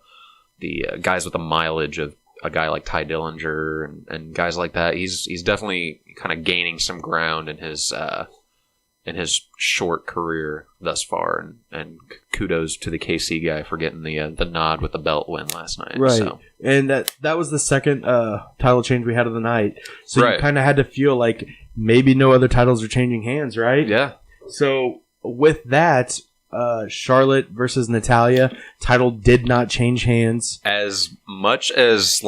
Speaker 2: guys with the mileage of a guy like Ty Dillinger and guys like that. He's definitely kind of gaining some ground in his short career thus far, and kudos to the KC guy for getting the nod with the belt win last night.
Speaker 1: Right,
Speaker 2: so.
Speaker 1: And that was the second title change we had of the night. So you kind of had to feel like maybe no other titles are changing hands, right?
Speaker 2: Yeah.
Speaker 1: So with that, Charlotte versus Natalya title did not change hands.
Speaker 2: As much as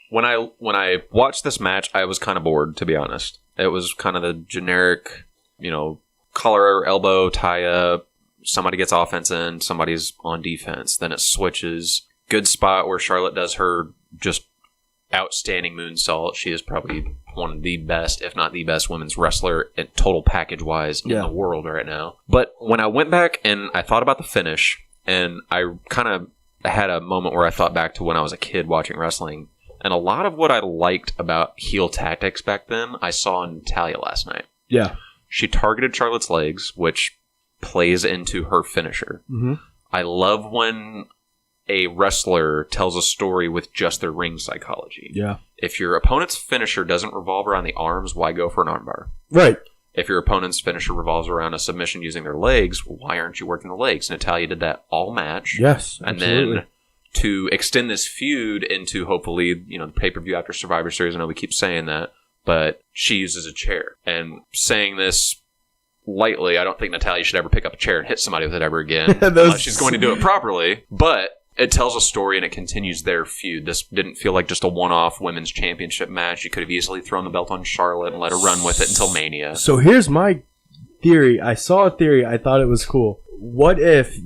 Speaker 2: when I watched this match, I was kind of bored, to be honest. It was kind of the generic. Collar, elbow, tie up, somebody gets offense in, somebody's on defense, then it switches. Good spot where Charlotte does her just outstanding moonsault. She is probably one of the best, if not the best, women's wrestler in total package-wise in the world right now. But when I went back and I thought about the finish, and I kind of had a moment where I thought back to when I was a kid watching wrestling, and a lot of what I liked about heel tactics back then, I saw in Natalya last night.
Speaker 1: Yeah.
Speaker 2: She targeted Charlotte's legs, which plays into her finisher.
Speaker 1: Mm-hmm.
Speaker 2: I love when a wrestler tells a story with just their ring psychology.
Speaker 1: Yeah.
Speaker 2: If your opponent's finisher doesn't revolve around the arms, why go for an armbar?
Speaker 1: Right.
Speaker 2: If your opponent's finisher revolves around a submission using their legs, why aren't you working the legs? Natalya did that all match.
Speaker 1: Yes,
Speaker 2: and
Speaker 1: absolutely.
Speaker 2: then to extend this feud into hopefully the pay-per-view after Survivor Series, I know we keep saying that, but she uses a chair. And saying this lightly, I don't think Natalya should ever pick up a chair and hit somebody with it ever again, unless she's going to do it properly. But it tells a story and it continues their feud. This didn't feel like just a one-off women's championship match. You could have easily thrown the belt on Charlotte and let her run with it until Mania.
Speaker 1: So here's my theory. I saw a theory. I thought it was cool. What if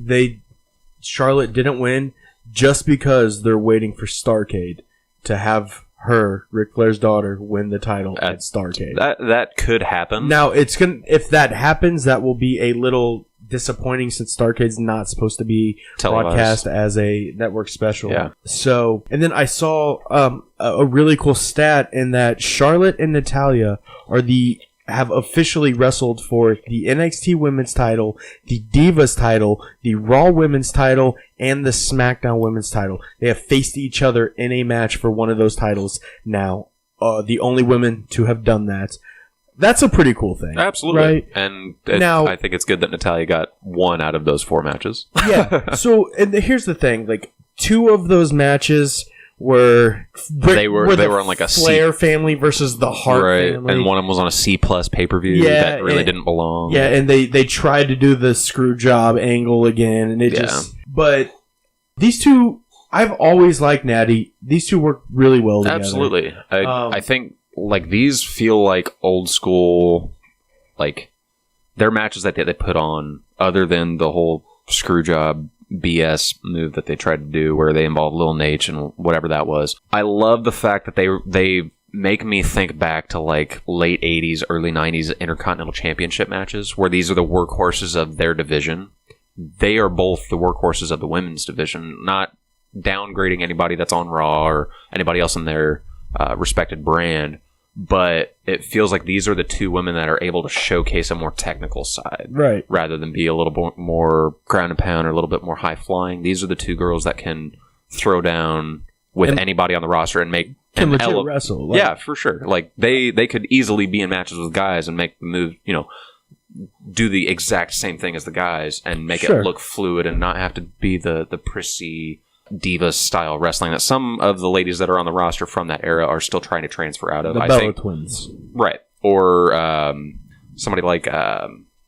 Speaker 1: Charlotte didn't win just because they're waiting for Starrcade to have her, Ric Flair's daughter, win the title at Starrcade?
Speaker 2: That could happen.
Speaker 1: Now, if that happens, that will be a little disappointing since Starrcade's not supposed to be broadcast as a network special.
Speaker 2: Yeah.
Speaker 1: So, and then I saw a really cool stat in that Charlotte and Natalya have officially wrestled for the NXT Women's title, the Divas title, the Raw Women's title, and the SmackDown Women's title. They have faced each other in a match for one of those titles now. The only women to have done that. That's a pretty cool thing.
Speaker 2: Absolutely.
Speaker 1: Right?
Speaker 2: And I think it's good that Natalya got one out of those 4 matches.
Speaker 1: Yeah. So, and here's the thing. 2 of those matches were
Speaker 2: they were on a
Speaker 1: Flair family versus the Hart family,
Speaker 2: and one of them was on a C+ pay-per-view that really didn't belong.
Speaker 1: Yeah, and they tried to do the screw job angle again, and it just. But these 2, I've always liked Natty. These 2 work really well together.
Speaker 2: Absolutely, I think these feel like old school, their matches that they put on, other than the whole screw job BS move that they tried to do where they involved Lil Nate and whatever that was. I love the fact that they make me think back to like late 80s, early 90s Intercontinental Championship matches where these are the workhorses of their division. They are both the workhorses of the women's division, not downgrading anybody that's on Raw or anybody else in their respected brand. But it feels like these are the two women that are able to showcase a more technical side. Right. Rather than be a little bit more ground and pound or a little bit more high flying. These are the two girls that can throw down with anybody on the roster and make...
Speaker 1: Can legit wrestle. Like,
Speaker 2: yeah, for sure. Like, they could easily be in matches with guys and make the move, do the exact same thing as the guys and make it look fluid and not have to be the prissy... diva style wrestling that some of the ladies that are on the roster from that era are still trying to transfer out of.
Speaker 1: The Bella Twins.
Speaker 2: Right. Or somebody like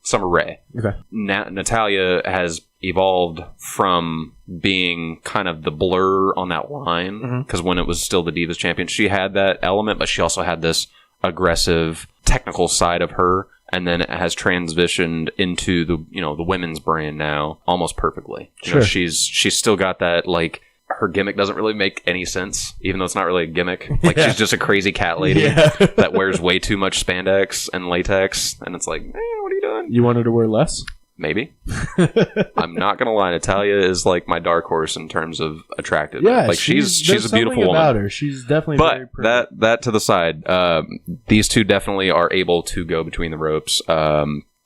Speaker 2: Summer Rae.
Speaker 1: Okay.
Speaker 2: Natalia has evolved from being kind of the blur on that line because when it was still the Divas champion, she had that element, but she also had this aggressive technical side of her. And then it has transitioned into the women's brand now almost perfectly. She's still got that, like, her gimmick doesn't really make any sense, even though it's not really a gimmick. Like, she's just a crazy cat lady that wears way too much spandex and latex. And it's like, what are you doing?
Speaker 1: You wanted to wear less?
Speaker 2: Maybe. I'm not going to lie. Natalia is, like, my dark horse in terms of attractive.
Speaker 1: Yeah,
Speaker 2: like, she's a beautiful woman.
Speaker 1: About her. She's definitely very pretty.
Speaker 2: But that to the side, these two definitely are able to go between the ropes.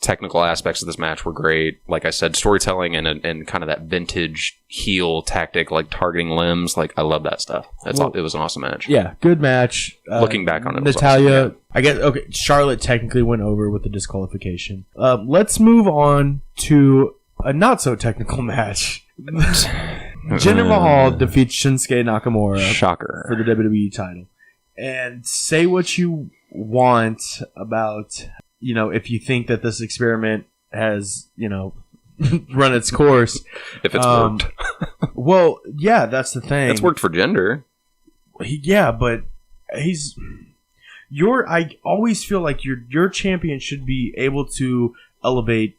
Speaker 2: Technical aspects of this match were great. Like I said, storytelling and kind of that vintage heel tactic, like targeting limbs. Like, I love that stuff. It was an awesome match.
Speaker 1: Yeah, good match.
Speaker 2: Looking back on it,
Speaker 1: Natalia,
Speaker 2: awesome,
Speaker 1: I guess. Okay, Charlotte technically went over with the disqualification. Let's move on to a not so technical match. Jinder Mahal defeats Shinsuke Nakamura.
Speaker 2: Shocker.
Speaker 1: For the WWE title. And say what you want about, if you think that this experiment has, run its course.
Speaker 2: If it's worked.
Speaker 1: Well, yeah, that's the thing.
Speaker 2: It's worked for Jinder.
Speaker 1: Yeah, but I always feel like your champion should be able to elevate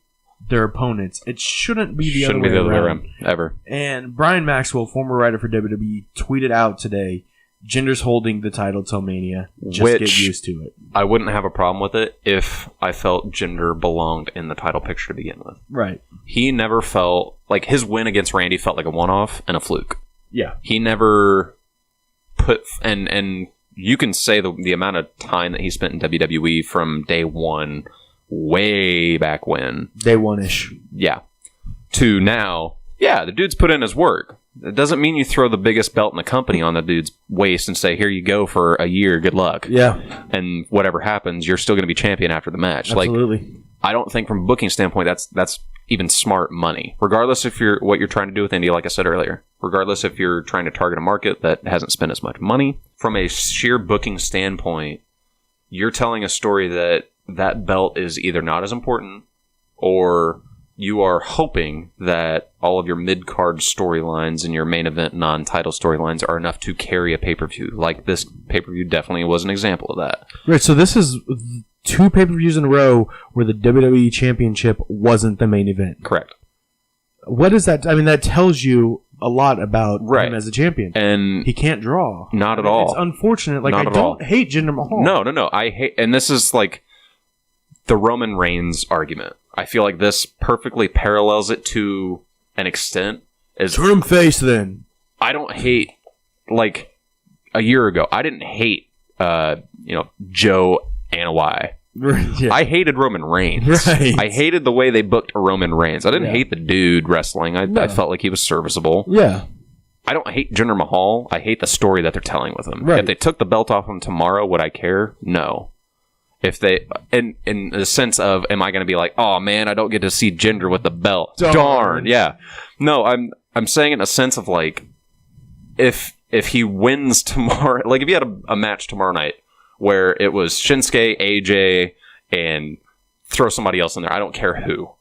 Speaker 1: their opponents. It shouldn't be the other way around.
Speaker 2: Ever.
Speaker 1: And Brian Maxwell, former writer for WWE, tweeted out today, Jinder's holding the title till Mania. Just get used to it.
Speaker 2: I wouldn't have a problem with it if I felt Jinder belonged in the title picture to begin with.
Speaker 1: Right.
Speaker 2: He never felt like his win against Randy felt like a one-off and a fluke.
Speaker 1: Yeah.
Speaker 2: He never put and you can say the amount of time that he spent in WWE from day one, way back when.
Speaker 1: Day one-ish.
Speaker 2: Yeah. To now, yeah, the dude's put in his work. It doesn't mean you throw the biggest belt in the company on the dude's waist and say, here you go for a year, good luck.
Speaker 1: Yeah.
Speaker 2: And whatever happens, you're still going to be champion after the match.
Speaker 1: Absolutely.
Speaker 2: Like, I don't think from a booking standpoint that's even smart money. Regardless if what you're trying to do with India, like I said earlier. Regardless if you're trying to target a market that hasn't spent as much money. From a sheer booking standpoint, you're telling a story that belt is either not as important or you are hoping that all of your mid-card storylines and your main event non-title storylines are enough to carry a pay-per-view. Like, this pay-per-view definitely was an example of that.
Speaker 1: Right, so this is 2 pay-per-views in a row where the WWE Championship wasn't the main event.
Speaker 2: Correct.
Speaker 1: What is that? I mean, that tells you a lot about him as a champion.
Speaker 2: And
Speaker 1: he can't draw.
Speaker 2: Not at all.
Speaker 1: It's unfortunate. Like, I don't hate Jinder Mahal.
Speaker 2: No. I hate... And this is, like, the Roman Reigns argument. I feel like this perfectly parallels it to an extent.
Speaker 1: Turn him face, then.
Speaker 2: I don't hate, like, a year ago, I didn't hate, Joe Anoa'i. Yeah. I hated Roman Reigns.
Speaker 1: Right.
Speaker 2: I hated the way they booked Roman Reigns. I didn't hate the dude wrestling. I felt like he was serviceable.
Speaker 1: Yeah.
Speaker 2: I don't hate Jinder Mahal. I hate the story that they're telling with him.
Speaker 1: Right.
Speaker 2: If they took the belt off him tomorrow, would I care? No. If they, in the sense of, am I going to be like, oh man, I don't get to see Jinder with the belt. Darn. Yeah. No, I'm saying in a sense of like, if he wins tomorrow, like if you had a match tomorrow night where it was Shinsuke, AJ, and throw somebody else in there, I don't care who,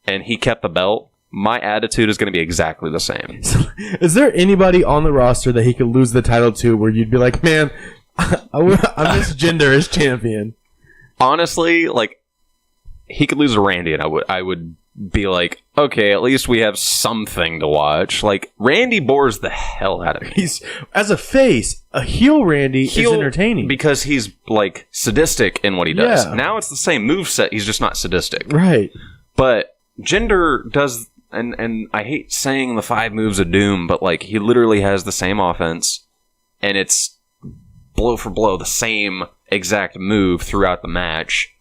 Speaker 2: and he kept the belt, my attitude is going to be exactly the same.
Speaker 1: So, is there anybody on the roster that he could lose the title to where you'd be like, man, I miss Jinder as champion?
Speaker 2: Honestly, like, he could lose to Randy, and I would be like, okay, at least we have something to watch. Like, Randy bores the hell out of me.
Speaker 1: He's, as a face, a heel Randy is entertaining.
Speaker 2: Because he's, like, sadistic in what he does.
Speaker 1: Yeah.
Speaker 2: Now it's the same moveset, he's just not sadistic.
Speaker 1: Right.
Speaker 2: But Jinder does, and I hate saying the 5 moves of doom, but, like, he literally has the same offense, and it's blow for blow, the same exact move throughout the match,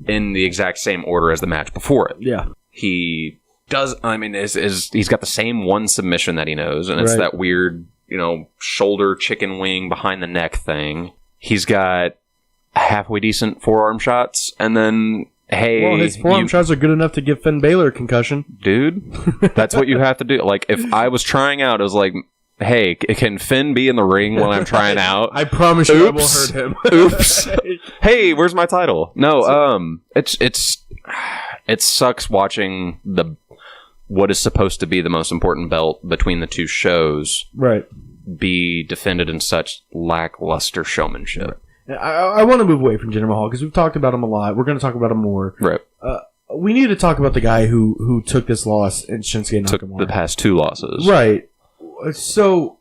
Speaker 2: in the exact same order as the match before it.
Speaker 1: Yeah.
Speaker 2: He does, I mean, he's got the same one submission that he knows, and it's that weird, shoulder chicken wing behind the neck thing. He's got halfway decent forearm shots, and then, hey...
Speaker 1: Well, his forearm shots are good enough to give Finn Balor a concussion.
Speaker 2: Dude, that's what you have to do. Like, if I was trying out, it was like, hey, can Finn be in the ring when I'm trying out?
Speaker 1: I promise you I won't hurt him.
Speaker 2: Oops. Hey, where's my title? No, it sucks watching what is supposed to be the most important belt between the two shows be defended in such lackluster showmanship.
Speaker 1: Right. I want to move away from Jinder Mahal because we've talked about him a lot. We're going to talk about him more.
Speaker 2: Right.
Speaker 1: We need to talk about the guy who took this loss in Shinsuke Nakamura.
Speaker 2: Took the past 2 losses.
Speaker 1: Right. So,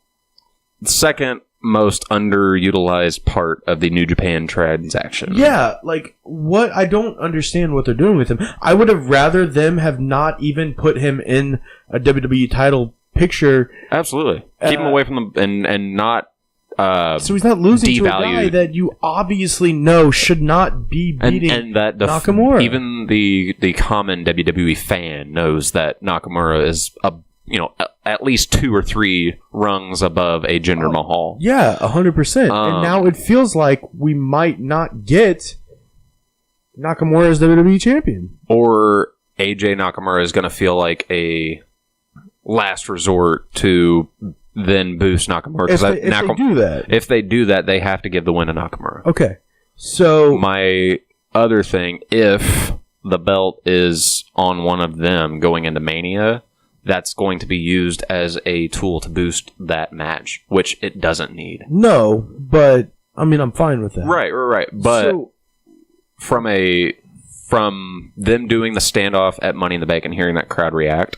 Speaker 2: the second most underutilized part of the New Japan transaction.
Speaker 1: Yeah, like, what? I don't understand what they're doing with him. I would have rather them have not even put him in a WWE title picture.
Speaker 2: Absolutely. Keep him away from them and not
Speaker 1: so he's not losing to a guy that you obviously know should not be beating
Speaker 2: and that
Speaker 1: Nakamura.
Speaker 2: Even the common WWE fan knows that Nakamura is at least 2 or 3 rungs above a Jinder Mahal.
Speaker 1: Yeah, 100%. And now it feels like we might not get Nakamura as WWE champion.
Speaker 2: Or AJ Nakamura is going to feel like a last resort to then boost Nakamura.
Speaker 1: If they do that.
Speaker 2: If they do that, they have to give the win to Nakamura.
Speaker 1: Okay. So
Speaker 2: my other thing, if the belt is on one of them going into Mania, that's going to be used as a tool to boost that match, which it doesn't need.
Speaker 1: No, but I mean, I'm fine with that.
Speaker 2: Right. But from them doing the standoff at Money in the Bank and hearing that crowd react,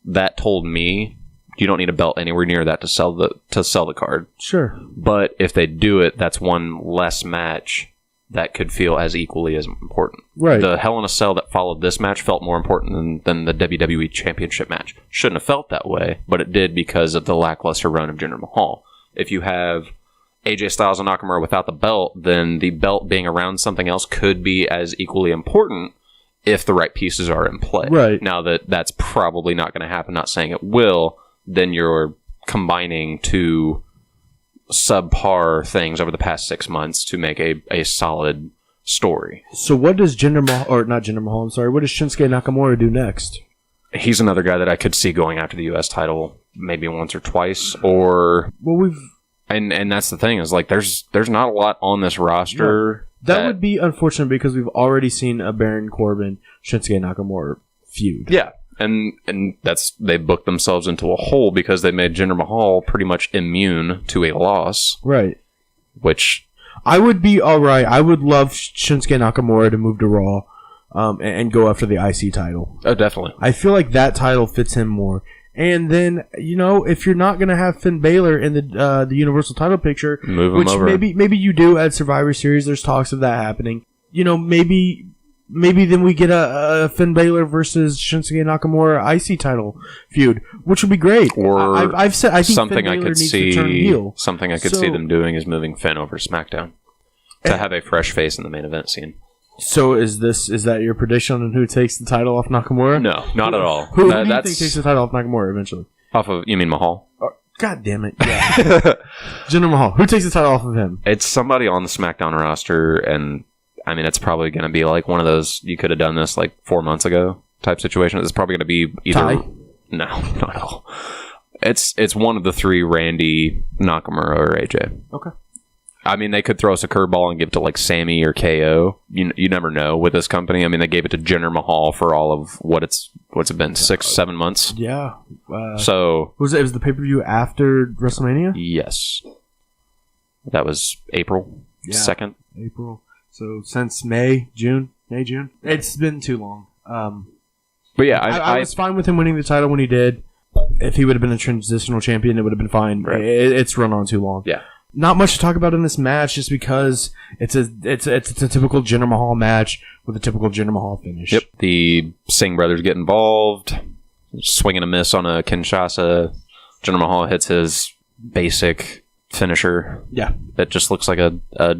Speaker 2: that told me you don't need a belt anywhere near that to sell the card.
Speaker 1: Sure.
Speaker 2: But if they do it, that's one less match that could feel as equally as important.
Speaker 1: Right.
Speaker 2: The Hell in a Cell that followed this match felt more important than the WWE Championship match. Shouldn't have felt that way, but it did because of the lackluster run of Jinder Mahal. If you have AJ Styles and Nakamura without the belt, then the belt being around something else could be as equally important if the right pieces are in play.
Speaker 1: Right.
Speaker 2: Now that's probably not going to happen, not saying it will, then you're combining 2 subpar things over the past 6 months to make a solid story.
Speaker 1: So what does not Jinder Mahal, I'm sorry, what does Shinsuke Nakamura do next?
Speaker 2: He's another guy that I could see going after the US title maybe once or twice, or and that's the thing, is like there's not a lot on this roster.
Speaker 1: That would be unfortunate because we've already seen a Baron Corbin Shinsuke Nakamura feud.
Speaker 2: Yeah. And they booked themselves into a hole because they made Jinder Mahal pretty much immune to a loss.
Speaker 1: Right.
Speaker 2: Which
Speaker 1: I would be all right. I would love Shinsuke Nakamura to move to Raw and go after the IC title.
Speaker 2: Oh, definitely.
Speaker 1: I feel like that title fits him more. And then, if you're not going to have Finn Balor in the Universal title picture,
Speaker 2: move him over.
Speaker 1: Maybe you do at Survivor Series, there's talks of that happening. Maybe then we get a Finn Balor versus Shinsuke Nakamura IC title feud, which would be great.
Speaker 2: Or
Speaker 1: I think
Speaker 2: something
Speaker 1: Finn Balor
Speaker 2: I could
Speaker 1: needs
Speaker 2: see.
Speaker 1: to turn heel.
Speaker 2: Something I could see them doing is moving Finn over SmackDown to have a fresh face in the main event scene.
Speaker 1: So is that your prediction on who takes the title off Nakamura?
Speaker 2: No, not at all.
Speaker 1: Who do you think takes the title off Nakamura eventually?
Speaker 2: You mean Mahal?
Speaker 1: God damn it! Yeah. Jinder Mahal. Who takes the title off of him?
Speaker 2: It's somebody on the SmackDown roster, and I mean, it's probably going to be like one of those, you could have done this like 4 months ago type situation. It's probably going to be either...
Speaker 1: Ty?
Speaker 2: No, not at all. It's one of the 3, Randy, Nakamura, or AJ.
Speaker 1: Okay.
Speaker 2: I mean, they could throw us a curveball and give it to like Sammy or KO. You never know with this company. I mean, they gave it to Jinder Mahal for all of what's it been, 6-7 months?
Speaker 1: Yeah.
Speaker 2: So...
Speaker 1: It was the pay-per-view after WrestleMania?
Speaker 2: Yes. That was April 2nd.
Speaker 1: April. So since May, June. It's been too long.
Speaker 2: But yeah,
Speaker 1: I was fine with him winning the title when he did. If he would have been a transitional champion, it would have been fine.
Speaker 2: Right.
Speaker 1: It's run on too long.
Speaker 2: Yeah.
Speaker 1: Not much to talk about in this match, just because it's a typical Jinder Mahal match with a typical Jinder Mahal finish.
Speaker 2: Yep. The Singh brothers get involved, swing and a miss on a Kinshasa. Jinder Mahal hits his basic finisher.
Speaker 1: Yeah.
Speaker 2: That just looks like a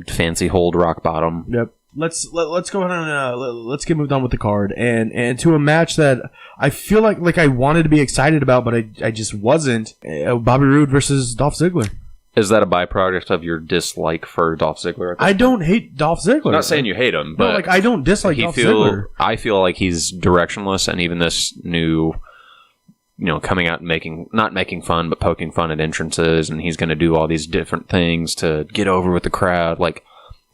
Speaker 2: fancy hold rock bottom.
Speaker 1: Yep. Let's go ahead and let's get moved on with the card and to a match that I feel like I wanted to be excited about, but I just wasn't. Bobby Roode versus Dolph Ziggler.
Speaker 2: Is that a byproduct of your dislike for Dolph Ziggler?
Speaker 1: I don't hate Dolph Ziggler.
Speaker 2: I'm not saying you hate him, but
Speaker 1: I don't dislike Dolph Ziggler.
Speaker 2: I feel like he's directionless, and even this new, coming out and not making fun, but poking fun at entrances, and he's going to do all these different things to get over with the crowd.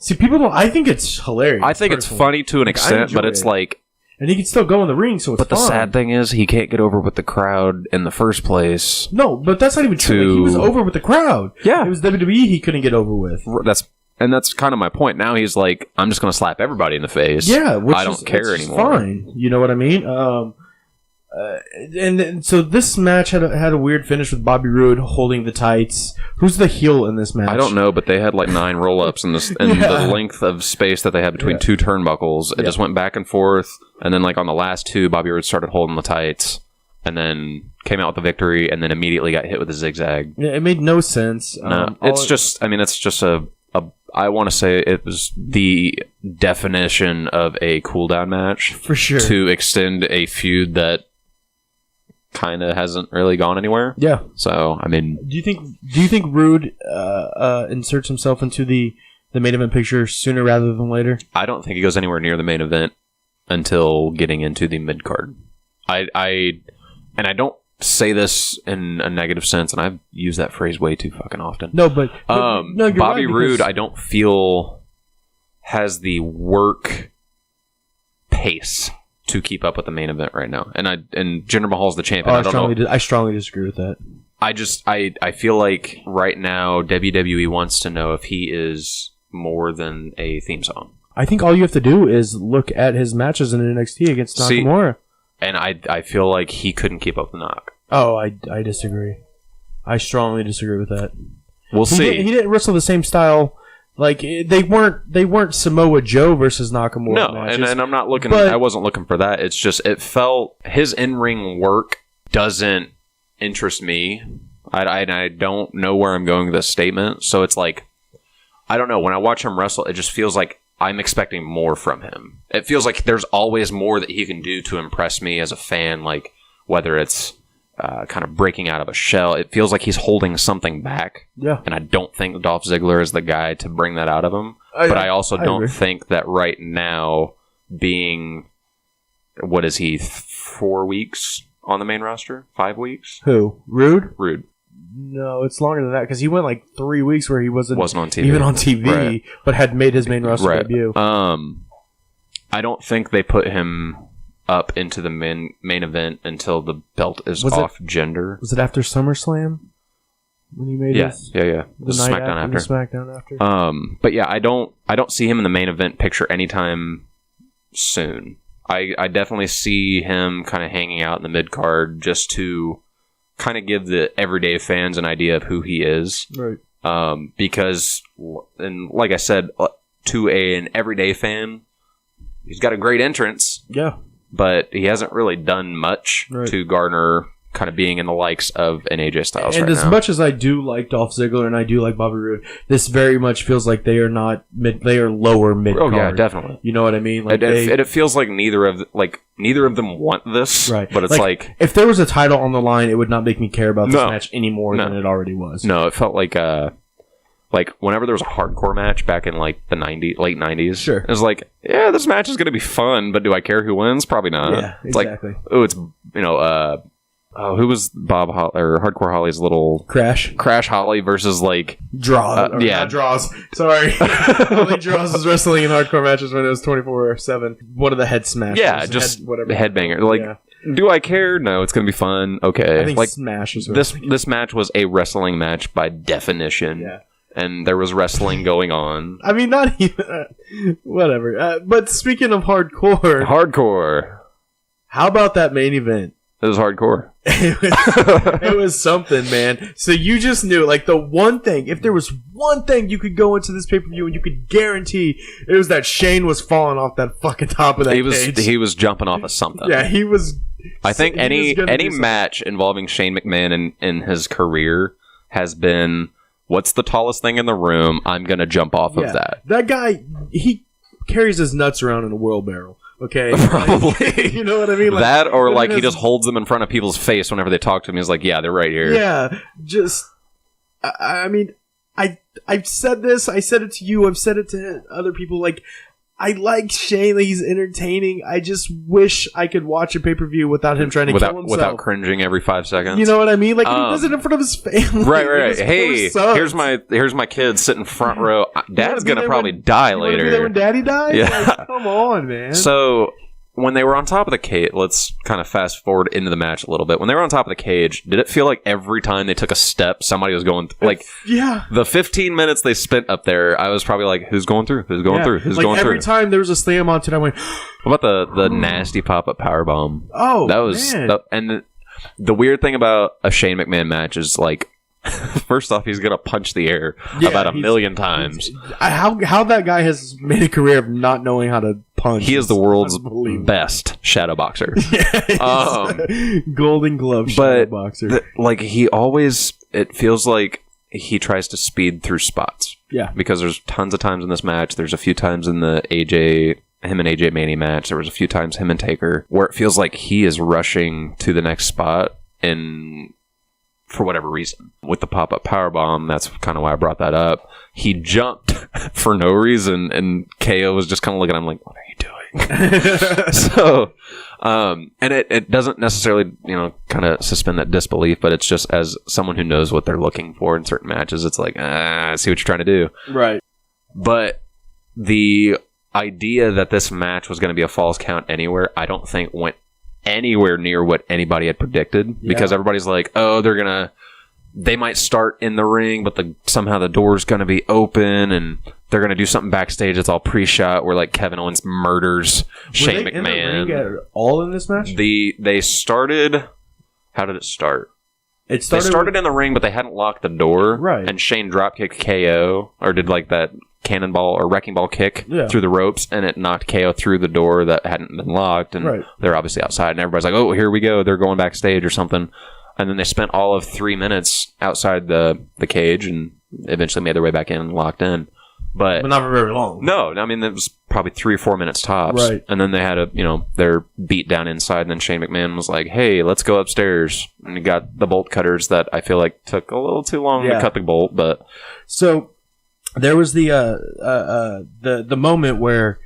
Speaker 1: See, people don't. I think it's hilarious.
Speaker 2: I think it's funny to an extent, but it's
Speaker 1: and he can still go in the ring, so it's
Speaker 2: But the sad thing is, he can't get over with the crowd in the first place.
Speaker 1: No, but that's not even true. He was over with the crowd.
Speaker 2: Yeah.
Speaker 1: It was WWE he couldn't get over with.
Speaker 2: That's kind of my point. Now he's like, I'm just going to slap everybody in the face.
Speaker 1: Yeah,
Speaker 2: I don't care anymore.
Speaker 1: Fine. You know what I mean? And so this match had a weird finish with Bobby Roode holding the tights. Who's the heel in this match?
Speaker 2: I don't know, but they had 9 roll-ups in the length of space that they had between 2 turnbuckles. It just went back and forth, and then on the last 2, Bobby Roode started holding the tights, and then came out with the victory, and then immediately got hit with a zigzag.
Speaker 1: Yeah, it made no sense.
Speaker 2: No, it's just I want to say it was the definition of a cool-down match.
Speaker 1: For sure.
Speaker 2: To extend a feud that kind of hasn't really gone anywhere.
Speaker 1: Yeah.
Speaker 2: So, I mean,
Speaker 1: do you think Roode inserts himself into the main event picture sooner rather than later?
Speaker 2: I don't think he goes anywhere near the main event until getting into the mid card. I don't say this in a negative sense, and I've used that phrase way too fucking often.
Speaker 1: No, but
Speaker 2: no, Bobby Roode, I don't feel has the work pace to keep up with the main event right now, and Jinder Mahal's the champion.
Speaker 1: I strongly disagree with that.
Speaker 2: I feel like right now WWE wants to know if he is more than a theme song.
Speaker 1: I think all you have to do is look at his matches in NXT against Nakamura.
Speaker 2: And I feel like he couldn't keep up the knock.
Speaker 1: Oh, I disagree. I strongly disagree with that.
Speaker 2: We'll see.
Speaker 1: He didn't wrestle the same style. They weren't Samoa Joe versus Nakamura.
Speaker 2: No,
Speaker 1: matches,
Speaker 2: and I'm not looking. I wasn't looking for that. It's just it felt his in-ring work doesn't interest me. I don't know where I'm going with this statement. So it's I don't know. When I watch him wrestle, it just feels like I'm expecting more from him. It feels like there's always more that he can do to impress me as a fan. Whether it's kind of breaking out of a shell. It feels like he's holding something back.
Speaker 1: Yeah.
Speaker 2: And I don't think Dolph Ziggler is the guy to bring that out of him. But I also don't think that right now being, what is he, 4 weeks on the main roster? 5 weeks?
Speaker 1: Who? Roode?
Speaker 2: Roode.
Speaker 1: No, it's longer than that because he went 3 weeks where he wasn't
Speaker 2: on TV.
Speaker 1: Even on TV,
Speaker 2: right.
Speaker 1: But had made his main roster debut.
Speaker 2: I don't think they put him up into the main event until the belt is off Jinder.
Speaker 1: Was it after SummerSlam when he made his?
Speaker 2: Yeah.
Speaker 1: The SmackDown after.
Speaker 2: But yeah, I don't see him in the main event picture anytime soon. I definitely see him kind of hanging out in the mid card just to kind of give the everyday fans an idea of who he is.
Speaker 1: Right.
Speaker 2: Because, and like I said, to an everyday fan, he's got a great entrance.
Speaker 1: Yeah.
Speaker 2: But he hasn't really done much to garner kind of being in the likes of an AJ Styles
Speaker 1: and as much as I do like Dolph Ziggler and I do like Bobby Roode, this very much feels like they are not mid. They are lower mid.
Speaker 2: Oh yeah, definitely.
Speaker 1: You know what I mean?
Speaker 2: It feels like neither of them want this.
Speaker 1: Right.
Speaker 2: But it's
Speaker 1: if there was a title on the line, it would not make me care about this match any more than it already was.
Speaker 2: No, it felt like whenever there was a hardcore match back in the late 90s,
Speaker 1: sure.
Speaker 2: It was this match is going to be fun, but do I care who wins? Probably not.
Speaker 1: Yeah, exactly.
Speaker 2: It's who was Bob or Hardcore Holly's little
Speaker 1: Crash
Speaker 2: Holly versus
Speaker 1: Draws. Not Draws. Sorry, Holly Draws was wrestling in hardcore matches when it was 24/7. One of the head smashes.
Speaker 2: Yeah, just headbanger. Do I care? No, it's going to be fun. Okay,
Speaker 1: I think Smash was
Speaker 2: this match was a wrestling match by definition.
Speaker 1: Yeah.
Speaker 2: And there was wrestling going on.
Speaker 1: I mean, not even... whatever. But speaking of hardcore... How about that main event?
Speaker 2: It was hardcore.
Speaker 1: It was something, man. So you just knew, like, the one thing, if there was one thing you could go into this pay-per-view and you could guarantee, it was that Shane was falling off that fucking top of that cage.
Speaker 2: He was jumping off of something.
Speaker 1: Yeah, he was.
Speaker 2: I think any match involving Shane McMahon in his career has been, what's the tallest thing in the room? I'm going to jump off of that.
Speaker 1: That guy, he carries his nuts around in a wheelbarrow. Okay,
Speaker 2: probably.
Speaker 1: You know what I mean? Like,
Speaker 2: that, or like he just holds them in front of people's face whenever they talk to him. He's like, "Yeah, they're right here."
Speaker 1: Yeah, just. I mean, I've said this. I said it to you. I've said it to other people. Like, I like Shane. He's entertaining. I just wish I could watch a pay-per-view without him trying to kill himself.
Speaker 2: Without cringing every 5 seconds.
Speaker 1: You know what I mean? Like, when he does it in front of his family.
Speaker 2: Right. Hey, here's my kid sitting front row. Dad's going to probably die later.
Speaker 1: Be there when Daddy dies?
Speaker 2: Yeah.
Speaker 1: Like, come on, man.
Speaker 2: So, when they were on top of the cage, let's kind of fast forward into the match a little bit. When they were on top of the cage, did it feel like every time they took a step, somebody was going like?
Speaker 1: Yeah.
Speaker 2: The 15 minutes they spent up there, I was probably like, "Who's going through? Who's going through? Who's going through?" Every
Speaker 1: time there was a slam onto it, I went.
Speaker 2: What about the nasty pop-up powerbomb?
Speaker 1: Oh,
Speaker 2: that was
Speaker 1: man.
Speaker 2: And the weird thing about a Shane McMahon match is like, first off, he's gonna punch the air about a million times.
Speaker 1: How that guy has made a career of not knowing how to punch?
Speaker 2: He is the world's best shadow boxer.
Speaker 1: Golden Glove shadow boxer.
Speaker 2: Like he always, it feels like he tries to speed through spots.
Speaker 1: Yeah,
Speaker 2: because there's tons of times in this match. There's a few times in the him and AJ Manny match. There was a few times him and Taker where it feels like he is rushing to the next spot and. For whatever reason. With the pop-up powerbomb, that's kind of why I brought that up. He jumped for no reason, and KO was just kind of looking at him like, what are you doing? So, and it doesn't necessarily, kind of suspend that disbelief, but it's just as someone who knows what they're looking for in certain matches, it's like, I see what you're trying to do.
Speaker 1: Right.
Speaker 2: But the idea that this match was going to be a Falls Count Anywhere, I don't think went anywhere near what anybody had predicted, because everybody's like, oh, they might start in the ring, but somehow the door's going to be open and they're going to do something backstage that's all pre-shot where like Kevin Owens murders Shane McMahon. In the ring at all in this match? They started. How did it start? They started in the ring, but they hadn't locked the door. Right. And Shane dropkicked KO, or did like that cannonball or wrecking ball kick through the ropes, and it knocked KO through the door that hadn't been locked, and they're obviously outside, and everybody's like, oh, here we go, they're going backstage or something. And then they spent all of 3 minutes outside the cage and eventually made their way back in and locked in. But
Speaker 1: not for very long.
Speaker 2: No, I mean, it was probably 3 or 4 minutes tops. Right. And then they had their beat down inside, and then Shane McMahon was like, hey, let's go upstairs. And he got the bolt cutters that I feel like took a little too long to cut the bolt, but... So... There was the moment where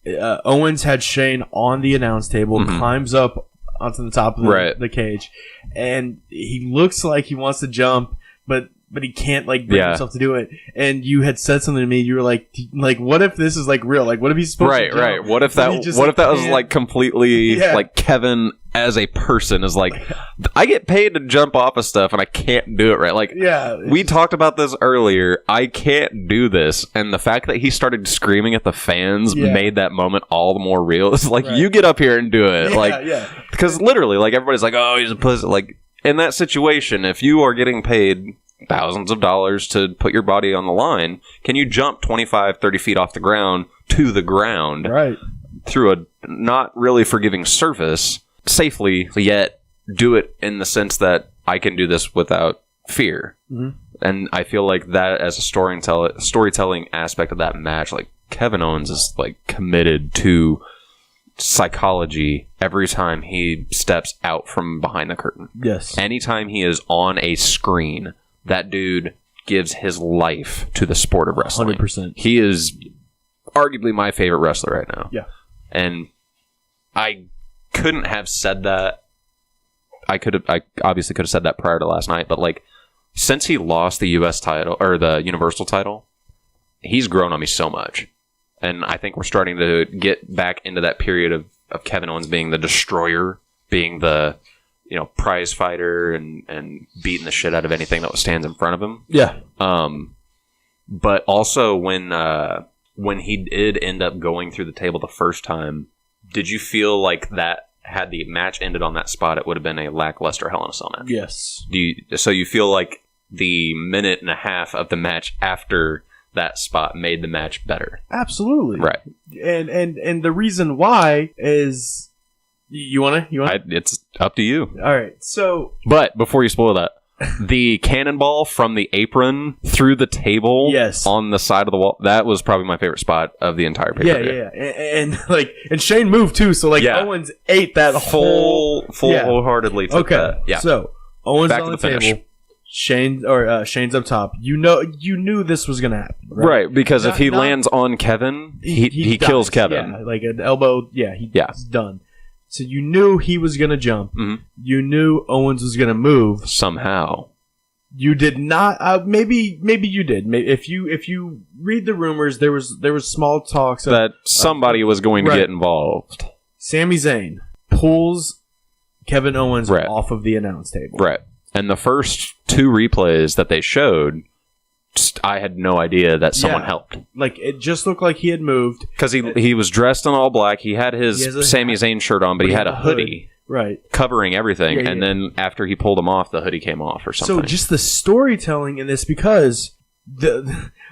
Speaker 2: Owens had Shane on the announce table, climbs up onto the top of the cage, and he looks like he wants to jump, but he can't bring himself to do it. And you had said something to me. You were like, what if this is like real? Like, what if he's supposed to jump? Right. What if that was like completely like Kevin as a person is like, I get paid to jump off of stuff and I can't do it right. Like, we talked about this earlier. I can't do this. And the fact that he started screaming at the fans made that moment all the more real. It's like, you get up here and do it. Because literally, like, everybody's like, oh, he's a pussy. Like, in that situation, if you are getting paid thousands of dollars to put your body on the line, can you jump 25, 30 feet off the ground to the ground through a not really forgiving surface safely, yet do it in the sense that I can do this without fear? And I feel like that as a storytelling aspect of that match, like Kevin Owens is like committed to psychology every time he steps out from behind the curtain. Yes. Anytime he is on a screen, that dude gives his life to the sport of wrestling. 100%. He is arguably my favorite wrestler right now. Yeah. And I couldn't have said that. I obviously could have said that prior to last night, but like, since he lost the US title or the Universal title, he's grown on me so much. And I think we're starting to get back into that period of Kevin Owens being the destroyer, being the prize fighter and beating the shit out of anything that stands in front of him. Yeah. But also when he did end up going through the table the first time, did you feel like that had the match ended on that spot, it would have been a lackluster Hell in a Cell match.
Speaker 1: Yes.
Speaker 2: So you feel like the minute and a half of the match after that spot made the match better?
Speaker 1: Absolutely.
Speaker 2: Right.
Speaker 1: And the reason why is you want to
Speaker 2: it's up to you.
Speaker 1: All right. So,
Speaker 2: but before you spoil that, the cannonball from the apron through the table,
Speaker 1: yes,
Speaker 2: on the side of the wall, that was probably my favorite spot of the entire pay-per-view.
Speaker 1: Yeah. And Shane moved too, so Owens ate that
Speaker 2: wholeheartedly took that. Yeah.
Speaker 1: So Owens
Speaker 2: back
Speaker 1: on
Speaker 2: to
Speaker 1: the
Speaker 2: finish.
Speaker 1: table. Shane's up top. You knew this was gonna happen,
Speaker 2: right? Because if he lands on Kevin, he kills Kevin.
Speaker 1: Yeah, like an elbow. Yeah, he's done. So you knew he was gonna jump. Mm-hmm. You knew Owens was gonna move
Speaker 2: somehow.
Speaker 1: You did not. Maybe you did. If you read the rumors, there was small talks
Speaker 2: that somebody was going to get involved.
Speaker 1: Sami Zayn pulls Kevin Owens off of the announce table.
Speaker 2: Right. And the first 2 replays that they showed, I had no idea that someone helped.
Speaker 1: Like, it just looked like he had moved.
Speaker 2: Because he was dressed in all black. He had his Sami Zayn shirt on, but he had a hoodie.
Speaker 1: Right.
Speaker 2: Covering everything. And then after he pulled him off, the hoodie came off or something.
Speaker 1: So just the storytelling in this, because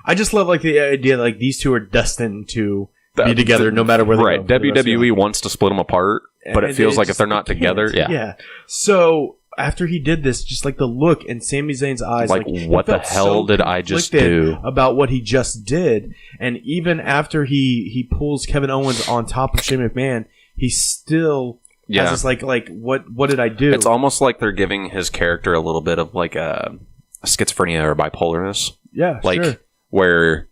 Speaker 1: I just love the idea that these two are destined to be together no matter where they go.
Speaker 2: Right. WWE wants to split them apart, but it feels like if they're not together,
Speaker 1: Yeah. So after he did this, just the look in Sami Zayn's eyes,
Speaker 2: what the hell did I just do?
Speaker 1: About what he just did. And even after he pulls Kevin Owens on top of Shane McMahon, he still has this what did I do?
Speaker 2: It's almost like they're giving his character a little bit of a schizophrenia or bipolarness.
Speaker 1: Yeah, sure.
Speaker 2: Where,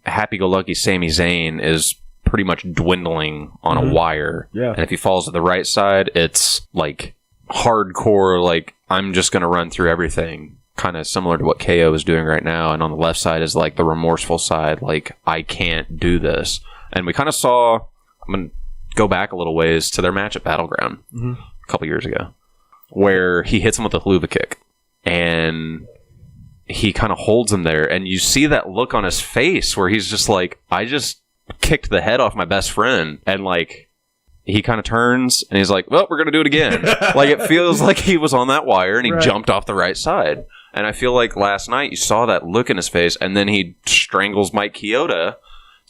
Speaker 2: happy-go-lucky Sami Zayn is pretty much dwindling on a wire.
Speaker 1: Yeah.
Speaker 2: And if he falls to the right side, it's hardcore, I'm just going to run through everything, kind of similar to what KO is doing right now. And on the left side is the remorseful side, I can't do this. And we kind of saw, I'm going to go back a little ways to their match at Battleground a couple years ago, where he hits him with a haluva kick and he kind of holds him there, and you see that look on his face where he's just I just kicked the head off my best friend, and he kind of turns and he's like, well, we're going to do it again. It feels like he was on that wire and he jumped off the right side. And I feel like last night you saw that look in his face, and then he strangles Mike Chioda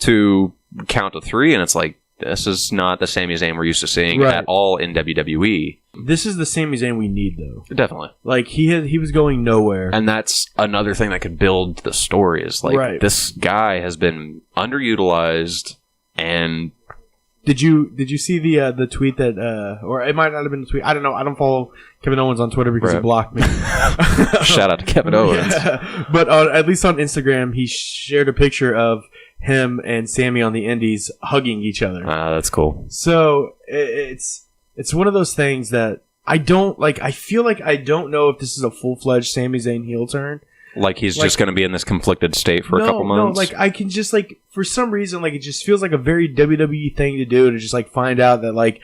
Speaker 2: to count to 3, and it's this is not the Sami Zayn we're used to seeing at all in WWE.
Speaker 1: This is the Sami Zayn we need, though.
Speaker 2: Definitely.
Speaker 1: He was going nowhere.
Speaker 2: And that's another thing that could build the story is, this guy has been underutilized. And
Speaker 1: Did you see the tweet that, or it might not have been a tweet, I don't know, I don't follow Kevin Owens on Twitter because he blocked me.
Speaker 2: Shout out to Kevin Owens.
Speaker 1: Yeah. But at least on Instagram, he shared a picture of him and Sammy on the Indies hugging each other.
Speaker 2: That's cool.
Speaker 1: So it's one of those things that I don't I feel like I don't know if this is a full-fledged Sami Zayn heel turn.
Speaker 2: He's just going to be in this conflicted state for a couple months?
Speaker 1: No, I can just, for some reason, it just feels like a very WWE thing to do, to just, find out that,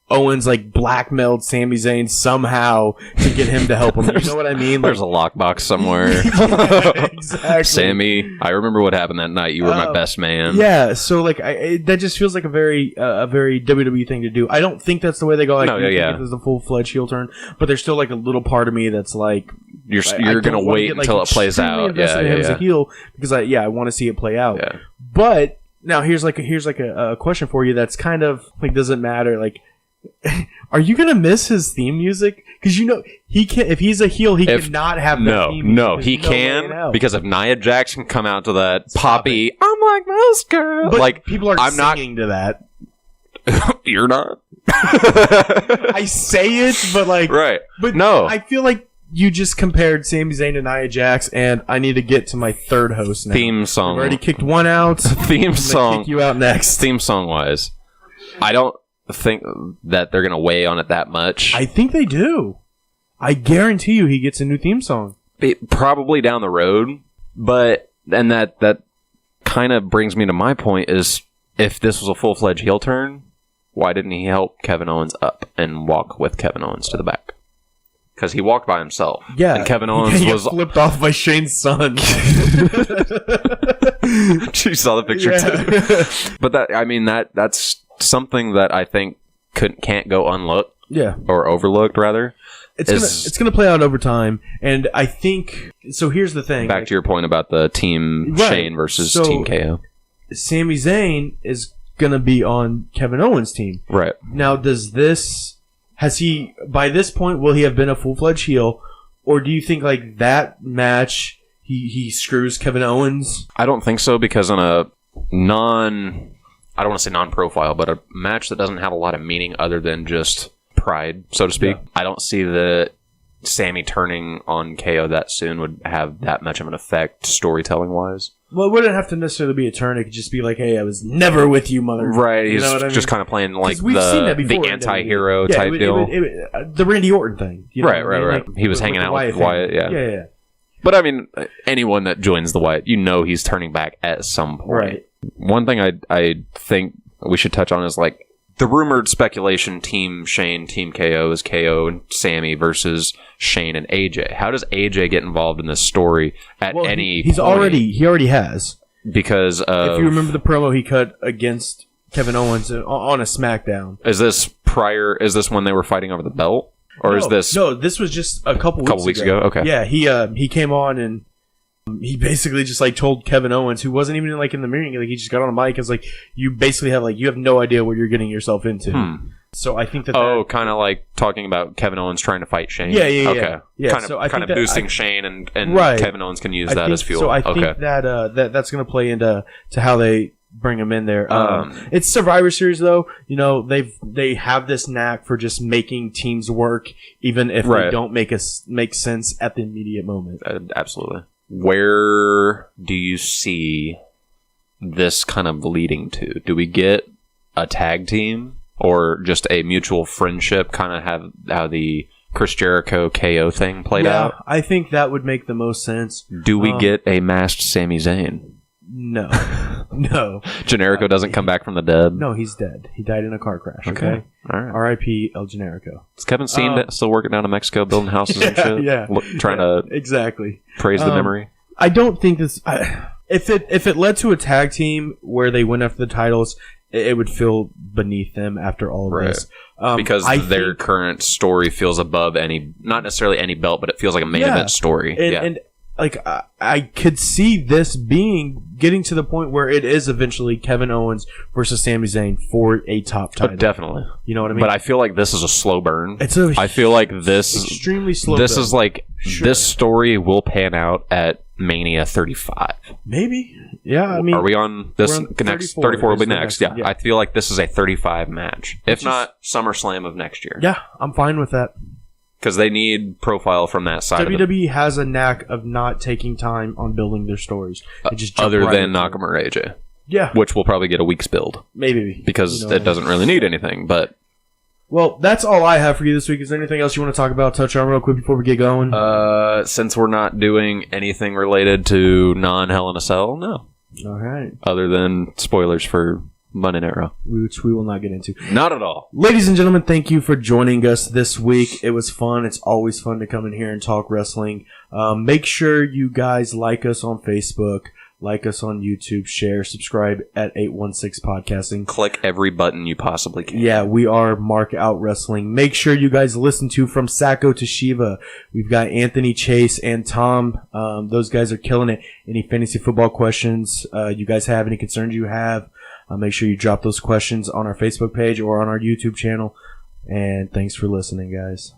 Speaker 1: Owens, blackmailed Sami Zayn somehow to get him to help him. You know what I mean?
Speaker 2: There's a lockbox somewhere.
Speaker 1: Yeah, exactly.
Speaker 2: Sammy, I remember what happened that night. You were my best man.
Speaker 1: Yeah, so, that just feels like a very WWE thing to do. I don't think that's the way they go. This is a full-fledged heel turn, but there's still, a little part of me that's
Speaker 2: you're going to wait until it plays out. Yeah,
Speaker 1: as a heel, because I want to see it play out.
Speaker 2: Yeah.
Speaker 1: But now here's a question for you that's kind of doesn't matter. Are you gonna miss his theme music? Because he can. If he's a heel, he cannot have the theme music.
Speaker 2: No, he can, because if Nia Jax can come out to that poppy, I'm like most girls.
Speaker 1: But people are singing to that.
Speaker 2: You're not.
Speaker 1: I say it, but
Speaker 2: right.
Speaker 1: But
Speaker 2: no,
Speaker 1: I feel like you just compared Sami Zayn to Nia Jax, and I need to get to my third host now.
Speaker 2: Theme song.
Speaker 1: I've already kicked one out.
Speaker 2: Theme song.
Speaker 1: Kick you out next.
Speaker 2: Theme song wise, I don't think that they're gonna weigh on it that much.
Speaker 1: I think they do. I guarantee you he gets a new theme song.
Speaker 2: Probably down the road, but and that kind of brings me to my point is, if this was a full-fledged heel turn, why didn't he help Kevin Owens up and walk with Kevin Owens to the back? Because he walked by himself.
Speaker 1: Yeah.
Speaker 2: And Kevin Owens was
Speaker 1: flipped off by Shane's son.
Speaker 2: You saw the picture too. But that's something that I think can't go unlooked.
Speaker 1: Yeah.
Speaker 2: Or overlooked, rather.
Speaker 1: It's gonna play out over time, and I think so. Here's the thing.
Speaker 2: Back to your point about the Team Shane versus Team KO.
Speaker 1: Sami Zayn is gonna be on Kevin Owens' team,
Speaker 2: right?
Speaker 1: Now, has he by this point will he have been a full-fledged heel, or do you think like that match he screws Kevin Owens?
Speaker 2: I don't think so, because on a I don't want to say non-profile, but a match that doesn't have a lot of meaning other than just pride, so to speak. Yeah. I don't see that Sammy turning on KO that soon would have that much of an effect storytelling-wise.
Speaker 1: Well, it wouldn't have to necessarily be a turn. It could just be like, hey, I was never with you, mother.
Speaker 2: Right, he's just kind of playing like the anti-hero type deal.
Speaker 1: The Randy Orton thing. You know
Speaker 2: right. Like, he was hanging out with Wyatt,
Speaker 1: yeah.
Speaker 2: But I mean, anyone that joins the Wyatt, he's turning back at some point.
Speaker 1: Right.
Speaker 2: One thing I think we should touch on is like the rumored speculation: Team Shane, Team KO is KO and Sammy versus Shane and AJ. How does AJ get involved in this story at any point?
Speaker 1: He already has,
Speaker 2: because
Speaker 1: if you remember the promo he cut against Kevin Owens on a SmackDown.
Speaker 2: Is this when they were fighting over the belt, or is this?
Speaker 1: No, this was just a couple weeks ago.
Speaker 2: Okay,
Speaker 1: yeah, he came on and he basically just like told Kevin Owens, who wasn't even like in the meeting, like he just got on a mic and was like, you basically you have no idea what you're getting yourself into. So I think that
Speaker 2: kind of like talking about Kevin Owens trying to fight Shane.
Speaker 1: Yeah.
Speaker 2: Okay.
Speaker 1: Yeah.
Speaker 2: Kind of boosting Shane and right. Kevin Owens can use that as fuel.
Speaker 1: So I think that's going to play into how they bring him in there. It's Survivor Series though. They have this knack for just making teams work, even if they don't make sense at the immediate moment.
Speaker 2: Absolutely. Where do you see this kind of leading to? Do we get a tag team or just a mutual friendship, kind of have how the Chris Jericho KO thing played out?
Speaker 1: Yeah, I think that would make the most sense.
Speaker 2: Do we get a masked Sami Zayn?
Speaker 1: No. No.
Speaker 2: Generico doesn't come back from the dead?
Speaker 1: No, he's dead. He died in a car crash, okay?
Speaker 2: All right.
Speaker 1: R.I.P. El Generico.
Speaker 2: Is Kevin Steen still working down in Mexico building houses and shit?
Speaker 1: Yeah.
Speaker 2: Trying to
Speaker 1: exactly
Speaker 2: praise the memory?
Speaker 1: I don't think this... If it led to a tag team where they went after the titles, it would feel beneath them after all of this.
Speaker 2: Because their current story feels above not necessarily any belt, but it feels like a main event story.
Speaker 1: And like I could see this getting to the point where it is eventually Kevin Owens versus Sami Zayn for a top title.
Speaker 2: Definitely.
Speaker 1: You know what I mean?
Speaker 2: But I feel like this is a slow burn.
Speaker 1: I
Speaker 2: feel like this
Speaker 1: extremely slow.
Speaker 2: This is like this story will pan out at Mania 35.
Speaker 1: Maybe. Yeah, I mean,
Speaker 2: are we on this next 34 will be next. Yeah. I feel like this is a 35 match. If not SummerSlam of next year.
Speaker 1: Yeah, I'm fine with that.
Speaker 2: Because they need profile from that side.
Speaker 1: WWE has a knack of not taking time on building their stories.
Speaker 2: Other than Nakamura AJ.
Speaker 1: Yeah.
Speaker 2: Which will probably get a week's build.
Speaker 1: Maybe.
Speaker 2: Because it doesn't really need anything. But
Speaker 1: well, that's all I have for you this week. Is there anything else you want to talk about, touch on real quick before we get going?
Speaker 2: Since we're not doing anything related to non-Hell in a Cell, no.
Speaker 1: All right.
Speaker 2: Other than spoilers for Monday Night Raw,
Speaker 1: which we will not get into.
Speaker 2: Not at all.
Speaker 1: Ladies and gentlemen, thank you for joining us this week. It was fun. It's always fun to come in here and talk wrestling. Make sure you guys like us on Facebook, like us on YouTube, share, subscribe at 816 Podcasting.
Speaker 2: Click every button you possibly can.
Speaker 1: Yeah, we are Mark Out Wrestling. Make sure you guys listen to From Sacco to Shiva. We've got Anthony, Chase, and Tom. Those guys are killing it. Any fantasy football questions you guys have, any concerns you have, make sure you drop those questions on our Facebook page or on our YouTube channel. And thanks for listening, guys.